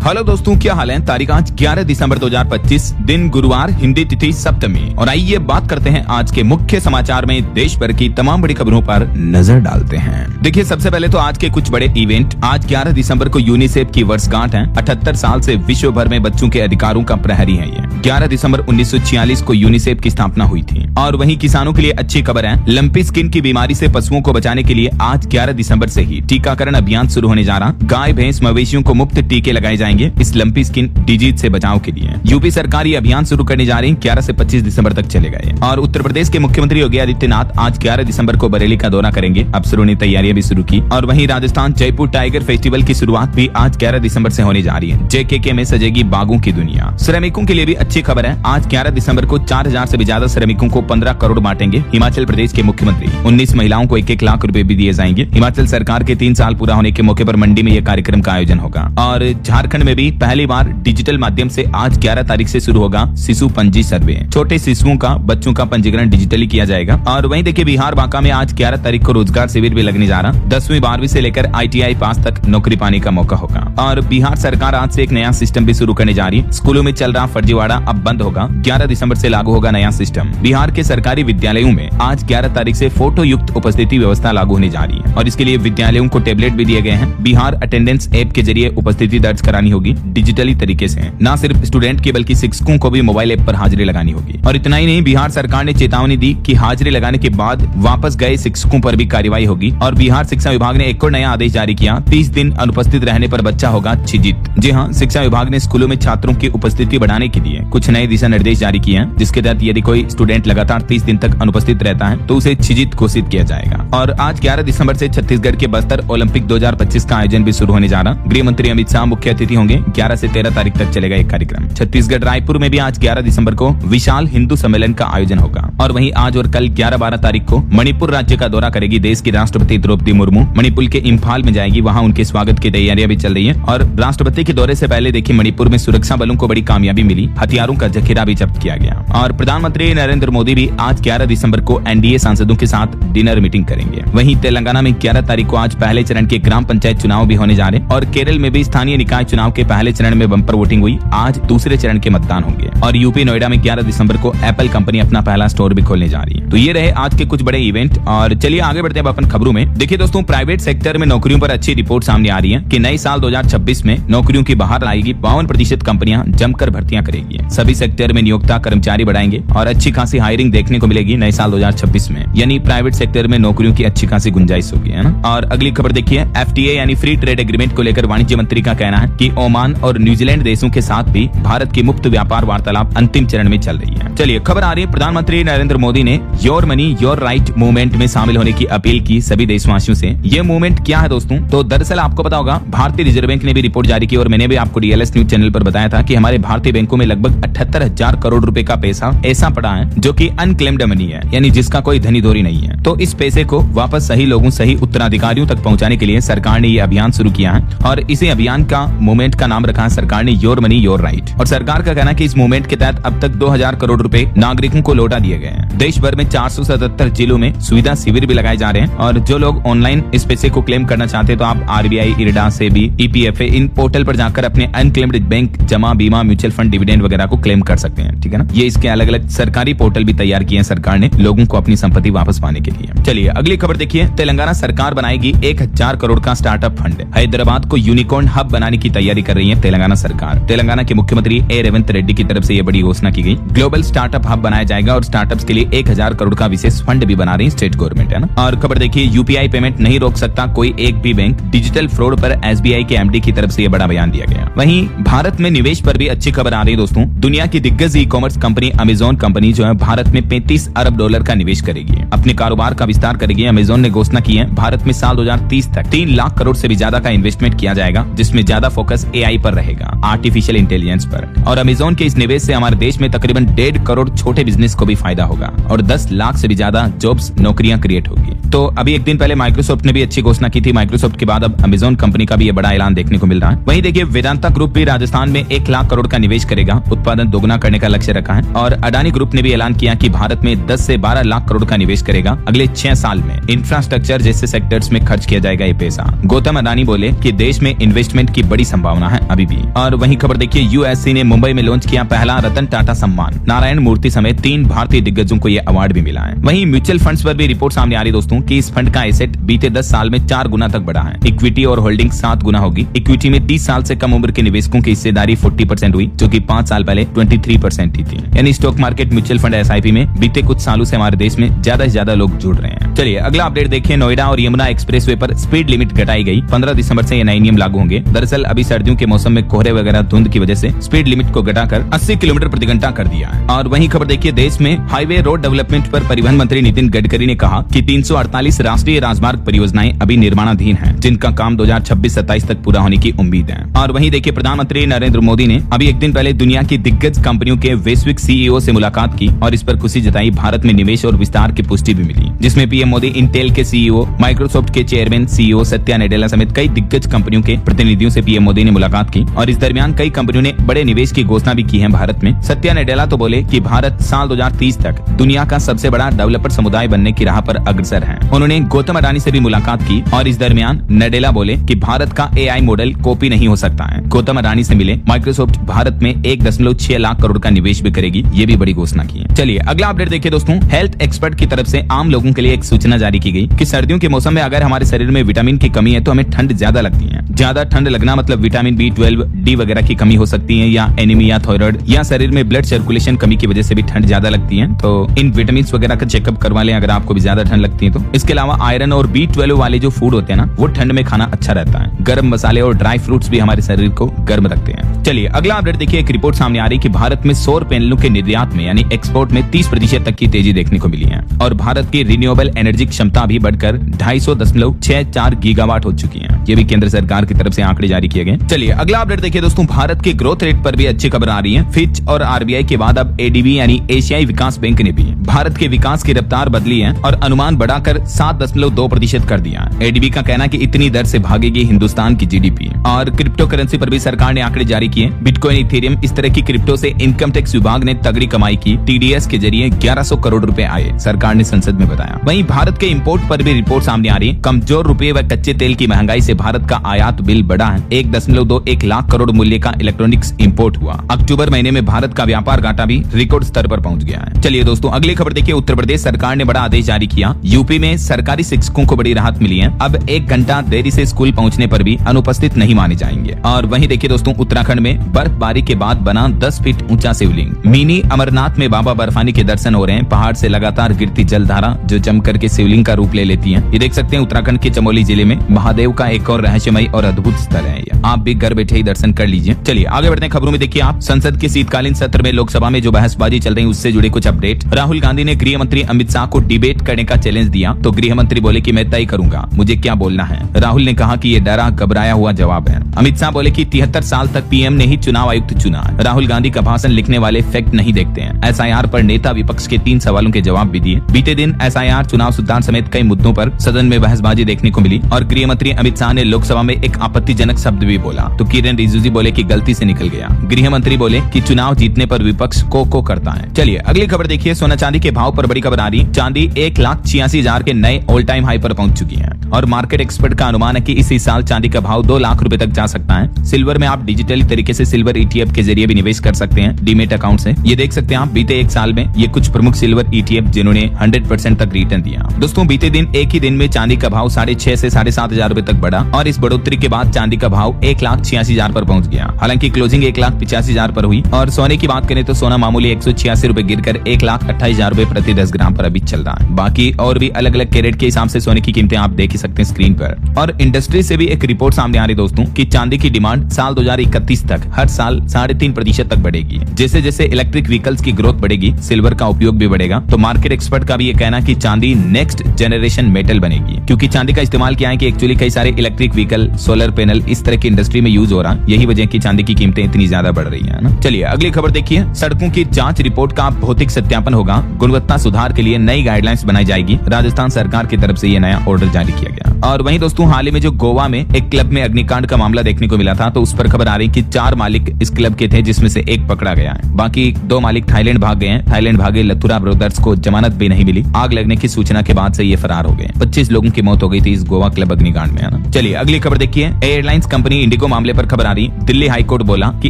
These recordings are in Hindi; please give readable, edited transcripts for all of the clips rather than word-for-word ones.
हेलो दोस्तों, क्या हाल है। तारीख आज 11 दिसंबर 2025, दिन गुरुवार, हिंदी तिथि सप्तमी। और आइए बात करते हैं आज के मुख्य समाचार में देश भर की तमाम बड़ी खबरों पर नजर डालते हैं। देखिए, सबसे पहले तो आज के कुछ बड़े इवेंट। आज 11 दिसंबर को यूनिसेफ की वर्षगांठ है। 78 साल से विश्व भर में बच्चों के अधिकारों का प्रहरी है ये। 11 दिसंबर 1946 को यूनिसेफ की स्थापना हुई थी। और वहीं किसानों के लिए अच्छी खबर है। लंपी स्किन की बीमारी से पशुओं को बचाने के लिए आज 11 दिसंबर से ही टीकाकरण अभियान शुरू होने जा रहा। गाय, भैंस, मवेशियों को मुफ्त टीके लगाए जाएंगे इस लंपी स्किन डिजीज से बचाव के लिए। यूपी सरकार ये अभियान शुरू करने जा रही है। 11 से 25 दिसंबर तक चलेगा ये। और उत्तर प्रदेश के मुख्यमंत्री योगी आदित्यनाथ आज 11 दिसंबर को बरेली का दौरा करेंगे। अफसरों ने तैयारियां भी शुरू की। और वहीं राजस्थान जयपुर टाइगर फेस्टिवल की शुरुआत भी आज 11 दिसंबर से होने जा रही है। JKK में सजेगी बागों की दुनिया। श्रमिकों के लिए भी अच्छी खबर है। आज 11 दिसंबर को 4000 से भी ज्यादा श्रमिकों को 15 करोड़ बांटेंगे हिमाचल प्रदेश के मुख्यमंत्री। 19 महिलाओं को 1-1 लाख रुपए भी दिए जाएंगे। हिमाचल सरकार के 3 साल पूरा होने के मौके पर मंडी में यह कार्यक्रम का आयोजन होगा। और झारखंड में भी पहली बार डिजिटल माध्यम से आज 11 तारीख से शुरू होगा शिशु पंजी सर्वे। छोटे शिशुओं का, बच्चों का पंजीकरण डिजिटली किया जाएगा। और वहीं देखिए, बिहार बांका में आज 11 तारीख को रोजगार शिविर भी लगने जा रहा। 10वीं 12वीं से लेकर ITI पास तक नौकरी पाने का मौका होगा। और बिहार सरकार आज से एक नया सिस्टम भी शुरू करने जा रही है। स्कूलों में चल रहा फर्जीवाड़ा अब बंद होगा। 11 दिसंबर से लागू होगा नया सिस्टम। बिहार के सरकारी विद्यालयों में आज 11 तारीख से फोटो युक्त उपस्थिति व्यवस्था लागू होने जा रही है। और इसके लिए विद्यालयों को टेबलेट भी दिए गए हैं। बिहार अटेंडेंस ऐप के जरिए उपस्थिति दर्ज करानी होगी डिजिटली तरीके से। न सिर्फ स्टूडेंट की बल्कि शिक्षकों को भी मोबाइल ऐप पर हाजिरी लगानी होगी। और इतना ही नहीं, बिहार सरकार ने चेतावनी दी कि हाजिरी लगाने के बाद वापस गए शिक्षकों पर भी कार्रवाई होगी। और बिहार शिक्षा विभाग ने एक और नया आदेश जारी किया। 30 दिन अनुपस्थित रहने पर बच्चा होगा छिजित। जी हाँ, शिक्षा विभाग ने स्कूलों में छात्रों की उपस्थिति बढ़ाने के लिए कुछ नए दिशा निर्देश जारी किए हैं, जिसके तहत यदि कोई स्टूडेंट लगातार 30 दिन तक अनुपस्थित रहता है तो उसे छिजित घोषित किया जाएगा। और आज 11 दिसंबर से छत्तीसगढ़ के बस्तर ओलंपिक 2025 का आयोजन भी शुरू होने जा रहा। गृह मंत्री अमित शाह मुख्य अतिथि होंगे। 11 से 13 तारीख तक चलेगा एक कार्यक्रम। छत्तीसगढ़ रायपुर में भी आज 11 दिसंबर को विशाल हिंदू सम्मेलन का आयोजन होगा। और वहीं आज और कल 11-12 तारीख को मणिपुर राज्य का दौरा करेगी देश की राष्ट्रपति द्रौपदी मुर्मू। मणिपुर के इम्फाल में जाएगी। वहां उनके स्वागत की तैयारियां भी चल रही है। और राष्ट्रपति के दौरे से पहले देखिए, मणिपुर में सुरक्षा बलों को बड़ी कामयाबी मिली। हथियारों का जखीरा भी जब्त किया गया। और प्रधानमंत्री नरेंद्र मोदी भी आज 11 दिसंबर को NDA सांसदों के साथ डिनर मीटिंग करेंगे। वहीं तेलंगाना में 11 तारीख को आज पहले चरण के ग्राम पंचायत चुनाव भी होने जा रहे। और केरल में भी स्थानीय निकाय चुनाव के पहले चरण में बम्पर वोटिंग हुई। आज दूसरे चरण के मतदान होंगे। और यूपी नोएडा में 11 दिसंबर को एप्पल कंपनी अपना पहला स्टोर भी खोलने जा रही है। तो ये रहे आज के कुछ बड़े इवेंट। और चलिए आगे बढ़ते हैं अपन खबरों में। देखिए दोस्तों, प्राइवेट सेक्टर में नौकरियों पर अच्छी रिपोर्ट सामने आ रही है कि नए साल 2026 में नौकरियों की बहार आएगी। 52% कंपनियां जमकर भर्तियां करेगी। सभी सेक्टर में नियोक्ता कर्मचारी बढ़ाएंगे और अच्छी खासी हायरिंग देखने को मिलेगी नए साल 2026 में। यानी प्राइवेट सेक्टर में नौकरियों की अच्छी खासी गुंजाइश होगी, है ना। और अगली खबर देखिए, FTA यानी फ्री ट्रेड एग्रीमेंट को लेकर वाणिज्य मंत्री का कहना है कि ओमान और न्यूजीलैंड देशों के साथ भी भारत की मुक्त व्यापार वार्तालाप अंतिम चरण में चल रही है। चलिए खबर आ रही है, प्रधानमंत्री नरेंद्र मोदी ने your money your right movement में शामिल होने की अपील की सभी देशवासियों से। ये मूवमेंट क्या है दोस्तों? तो दरअसल आपको पता होगा, भारतीय रिजर्व बैंक ने भी रिपोर्ट जारी की। और मैंने भी आपको DLS न्यूज चैनल पर बताया था कि हमारे भारतीय बैंकों में लगभग 78,000 करोड़ रुपए का पैसा ऐसा पड़ा है जो कि अनक्लेम्ड मनी है, यानी जिसका कोई धनी धोरी नहीं है। तो इस पैसे को वापस सही लोगों, सही उत्तराधिकारियों तक पहुंचाने के लिए सरकार ने ये अभियान शुरू किया है। और इसी अभियान का मूवमेंट का नाम रखा है सरकार ने योर मनी योर राइट। और सरकार का कहना है कि इस मूवमेंट के तहत अब तक 2000 करोड़ रुपए नागरिकों को लौटा दिए गए हैं। देश भर में 477 जिलों में सुविधा शिविर भी लगाए जा रहे हैं। और जो लोग ऑनलाइन इस पैसे को क्लेम करना चाहते हैं तो आप RBI, IRDA, SEBI, EPFA in portal पर जाकर अपने अनक्लेम्ड बैंक जमा, बीमा, म्यूचुअल फंड, डिविडेंड वगैरह को क्लेम कर सकते हैं। ठीक है ना। ये इसके अलग अलग सरकारी पोर्टल भी तैयार किए हैं सरकार ने लोगों को अपनी संपत्ति वापस पाने के लिए। चलिए अगली खबर देखिए, तेलंगाना सरकार बनाएगी 1000 करोड़ का स्टार्टअप फंड। हैदराबाद को यूनिकॉर्न हब बनाने की तैयारी कर रही है तेलंगाना सरकार। तेलंगाना के मुख्यमंत्री A. रेवंत रेड्डी की तरफ से यह बड़ी घोषणा की गई। ग्लोबल स्टार्टअप हब बनाया जाएगा और स्टार्टअप्स के लिए 1000 करोड़ का विशेष फंड भी बना रही स्टेट गवर्नमेंट, है ना। और खबर देखिए, UPI पेमेंट नहीं रोक सकता कोई एक भी बैंक। डिजिटल फ्रॉड पर SBI के MD की तरफ से यह बड़ा बयान दिया गया। वहीं भारत में निवेश पर भी अच्छी खबर आ रही है दोस्तों। दुनिया की दिग्गज ई-कॉमर्स कंपनी अमेजोन कंपनी जो है भारत में $35 अरब का निवेश करेगी। अपने कारोबार का विस्तार करेगी। अमेजोन ने घोषणा की है भारत में साल 2030 तक 3 लाख करोड़ से भी ज्यादा का इन्वेस्टमेंट किया जाएगा, जिसमें ज्यादा फोकस AI पर रहेगा, आर्टिफिशियल इंटेलिजेंस पर। और अमेजोन के इस निवेश से हमारे देश में तकरीबन 1.5 करोड़ छोटे बिजनेस को भी फायदा होगा और 10 लाख से भी ज्यादा जॉब्स, नौकरियां क्रिएट होगी। तो अभी एक दिन पहले माइक्रोसॉफ्ट ने भी अच्छी घोषणा की थी। माइक्रोसॉफ्ट के बाद अब अमेजोन कंपनी का भी ये बड़ा ऐलान देखने को मिल रहा है। वहीं देखिए, वेदांता ग्रुप भी राजस्थान में 1 लाख करोड़ का निवेश करेगा। उत्पादन दोगुना करने का लक्ष्य रखा है। और अडानी ग्रुप ने भी ऐलान किया कि भारत में 10 से 12 लाख करोड़ का निवेश करेगा अगले 6 साल में। इंफ्रास्ट्रक्चर जैसे सेक्टर्स में खर्च किया जाएगा ये पैसा। गौतम अडानी बोले कि देश में इन्वेस्टमेंट की बड़ी संभावना संभावना है अभी भी। और वहीं खबर देखिए, यूएससी ने मुंबई में लॉन्च किया पहला रतन टाटा सम्मान। नारायण मूर्ति समेत 3 भारतीय दिग्गजों को यह अवार्ड भी मिला है। वहीं म्यूचुअल फंड्स पर भी रिपोर्ट सामने आ रही दोस्तों कि इस फंड का एसेट बीते 10 साल में 4 गुना तक बढ़ा है। इक्विटी और होल्डिंग 7 गुना होगी। इक्विटी में 30 साल से कम उम्र के निवेशकों की हिस्सेदारी 40% हुई, जो कि 5 साल पहले 23% ही थी। यानी stock market, mutual fund, SIP में बीते कुछ सालों से हमारे देश में ज्यादा से ज्यादा लोग जुड़ रहे हैं। चलिए अगला अपडेट देखिए, नोएडा और यमुना एक्सप्रेसवे पर स्पीड लिमिट घटाई गई। 15 दिसंबर से ये नए नियम लागू होंगे। दरअसल अभी सर्दियों के मौसम में कोहरे वगैरह धुंध की वजह से स्पीड लिमिट को घटाकर 80 किलोमीटर प्रति घंटा कर दिया है। और वहीं खबर देखिए, देश में हाईवे रोड डेवलपमेंट पर परिवहन मंत्री नितिन गडकरी ने कहा कि 348 राष्ट्रीय राजमार्ग परियोजनाएं अभी निर्माणाधीन हैं, जिनका काम 2026-27 तक पूरा होने की उम्मीद है। और वहीं देखिए, प्रधानमंत्री नरेंद्र मोदी ने अभी एक दिन पहले दुनिया की दिग्गज कंपनियों के वैश्विक सीईओ से मुलाकात की और इस पर खुशी जताई। भारत में निवेश और विस्तार की पुष्टि भी मिली, जिसमें पीएम मोदी इंटेल के सीईओ, माइक्रोसॉफ्ट के चेयरमैन सीईओ सत्या नाडेला समेत कई दिग्गज कंपनियों के प्रतिनिधियों से पीएम मोदी ने मुलाकात की। और इस दरमियान कई कंपनियों ने बड़े निवेश की घोषणा भी की है भारत में। सत्या नाडेला तो बोले कि भारत साल 2030 तक दुनिया का सबसे बड़ा डेवलपर समुदाय बनने की राह पर अग्रसर है। उन्होंने गौतम अडानी से भी मुलाकात की और इस दरमियान नाडेला बोले कि भारत का एआई मॉडल कॉपी नहीं हो सकता है। गौतम अडानी से मिले। माइक्रोसॉफ्ट भारत में 1.6 लाख करोड़ का निवेश भी करेगी, ये भी बड़ी घोषणा की है। चलिए अगला अपडेट देखिए दोस्तों, हेल्थ एक्सपर्ट की तरफ से आम लोगों के लिए एक सूचना जारी की गई कि सर्दियों के मौसम में अगर हमारे शरीर में विटामिन की कमी है तो हमें ठंड ज्यादा लगती है। ज्यादा ठंड लगना मतलब विटामिन B12, डी वगैरह की कमी हो सकती है, या एनीमिया, थायराइड, या शरीर में ब्लड सर्कुलेशन कमी की वजह से भी ठंड ज्यादा लगती है। तो इन विटामिन वगैरह का चेकअप करवा लें अगर आपको भी ज्यादा ठंड लगती है तो। इसके अलावा आयरन और B12 वाले जो फूड होते हैं ना, वो ठंड में खाना अच्छा रहता है। गर्म मसाले और ड्राई फ्रूट्स भी हमारे शरीर को गर्म रखते हैं। चलिए अगला अपडेट देखिए, एक रिपोर्ट सामने आ रही कि भारत में सौर पैनलों के निर्यात में यानी एक्सपोर्ट में 30% तक की तेजी देखने को मिली है और भारत की रिन्यूएबल एनर्जी क्षमता भी बढ़कर 250.64 गीगावाट हो चुकी है। ये भी केंद्र सरकार की तरफ से आंकड़े जारी किए गए। चलिए अगला अपडेट देखिए दोस्तों, भारत के ग्रोथ रेट पर भी अच्छी खबर आ रही है। फिच और आरबीआई के बाद अब एडीबी यानी एशियाई विकास बैंक ने भी भारत के विकास की रफ्तार बदली है और अनुमान बढ़ाकर 7.2% कर दिया। एडीबी का कहना है कि इतनी दर से भागेगी हिंदुस्तान की जीडीपी। और क्रिप्टो करेंसी पर भी सरकार ने आंकड़े जारी किए। बिटकॉइन, इथेरियम, इस तरह की क्रिप्टो से इनकम टैक्स विभाग ने तगड़ी कमाई की। टीडीएस के जरिए 1100 करोड़ रुपए आए, सरकार ने संसद में बताया। वहीं भारत के इंपोर्ट पर भी रिपोर्ट सामने आ रही है। कमजोर रुपये व कच्चे तेल की महंगाई से भारत का आयात बिल बढ़ा है। 1.21 लाख करोड़ मूल्य का इलेक्ट्रॉनिक्स इंपोर्ट हुआ। अक्टूबर महीने में भारत का व्यापार घाटा भी रिकॉर्ड स्तर पर पहुंच गया है। चलिए दोस्तों अगली खबर देखिए, उत्तर प्रदेश सरकार ने बड़ा आदेश जारी किया। यूपी में सरकारी शिक्षकों को बड़ी राहत मिली है। अब 1 घंटा देरी से स्कूल पहुंचने पर भी अनुपस्थित नहीं माने जाएंगे। और वहीं देखिए दोस्तों, उत्तराखंड में बर्फबारी के बाद बना 10 फीट ऊंचा शिवलिंग। मिनी अमरनाथ में बाबा बर्फानी के दर्शन हो रहे हैं। पहाड़ से लगातार गिरती जलधारा जो जम करके शिवलिंग का रूप ले लेती है। ये देख सकते हैं उत्तराखंड के चमोली जिले में महादेव का एक और रहस्यमय और अद्भुत स्थल है। आप भी घर बैठे ही दर्शन कर लीजिए। चलिए आगे बढ़ते हैं खबरों में। देखिए आप, संसद के शीतकालीन सत्र में लोकसभा में जो बहसबाजी चल रही है उससे जुड़े कुछ अपडेट। राहुल गांधी ने गृह मंत्री अमित शाह को डिबेट करने का चैलेंज दिया तो गृह मंत्री बोले कि मैं तय करूंगा, मुझे क्या बोलना है। राहुल ने कहा कि ये डरा घबराया हुआ जवाब है। अमित शाह बोले कि 73 साल तक पीएम ने ही चुनाव आयुक्त चुना। राहुल गांधी का भाषण लिखने वाले फैक्ट नहीं देखते हैं। एसआईआर पर नेता विपक्ष के 3 सवालों के जवाब भी दिए। बीते दिन एसआईआर, चुनाव सुधार समेत कई मुद्दों पर सदन में बहसबाजी देखने को मिली और गृह मंत्री अमित शाह ने लोकसभा में एक आपत्तिजनक शब्द भी बोला तो किरण रिजिजू बोले कि गलती से निकल गया। गृह मंत्री बोले कि चुनाव जीतने पर विपक्ष को करता है। चलिए अगली खबर देखिए, सोना चांदी के भाव पर बड़ी खबर आ रही। चांदी 1,86,000 के नए ऑल टाइम हाई पर पहुंच चुकी है और मार्केट एक्सपर्ट का अनुमान है कि इसी साल चांदी का भाव 2 लाख रुपए तक जा सकता है। सिल्वर में आप डिजिटली तरीके से सिल्वर ETF के जरिए भी निवेश कर सकते हैं डीमेट अकाउंट से। ये देख सकते हैं आप, बीते 1 साल में ये कुछ प्रमुख सिल्वर ETF जिन्होंने 100% तक रिटर्न दिया। दोस्तों बीते दिन एक ही दिन में चांदी का भाव 6,500 से 7,500 रुपए तक बढ़ा और इस बढ़ोतरी के बाद चांदी का भाव 1,86,000 पर पहुंच गया। हालांकि क्लोजिंग 1,85,000 पर हुई। और सोने की बात करें तो सोना मामूली 186 रुपए गिरकर 1,28,000 रुपए प्रति 10 ग्राम पर अभी चल रहा है। बाकी और भी अलग अलग कैरेट के हिसाब से सोने की कीमतें आप देख ही सकते हैं स्क्रीन पर। और इंडस्ट्री से भी एक रिपोर्ट सामने आ रही दोस्तों कि चांदी की डिमांड साल 2031 तक हर साल 3.5% तक बढ़ेगी। जैसे जैसे इलेक्ट्रिक व्हीकल्स की ग्रोथ बढ़ेगी, सिल्वर का उपयोग भी बढ़ेगा। तो मार्केट एक्सपर्ट का भी ये कहना कि चांदी नेक्स्ट जनरेशन मेटल बनेगी, क्योंकि चांदी का इस्तेमाल किया है कि एक्चुअली कई सारे इलेक्ट्रिक व्हीकल, सोलर पैनल इस तरह की इंडस्ट्री में यूज हो रहा है। यही वजह की चांदी की कीमतें इतनी ज्यादा बढ़ रही है ना। चलिए अगली खबर देखिए, सड़कों की जांच रिपोर्ट का भौतिक सत्यापन होगा। गुणवत्ता सुधार के लिए नई गाइडलाइंस बनाई जाएगी। राजस्थान सरकार की तरफ से यह नया ऑर्डर जारी किया गया। और वहीं दोस्तों हाल ही में जो गोवा में एक क्लब में अग्निकांड का मामला देखने को मिला था तो उस पर खबर आ रही कि 4 मालिक इस क्लब के थे, जिसमें से एक पकड़ा गया है। बाकी 2 मालिक थाईलैंड भाग गए हैं। थाईलैंड भागे लथुरा ब्रदर्स को जमानत भी नहीं मिली। आग लगने की सूचना के बाद से ये फरार हो गए। 25 लोगों की मौत हो गई थी इस गोवा क्लब अग्निकांड में, है ना। चलिए अगली खबर देखिए। एयरलाइंस कंपनी इंडिगो मामले पर खबर आ रही। दिल्ली हाईकोर्ट बोला कि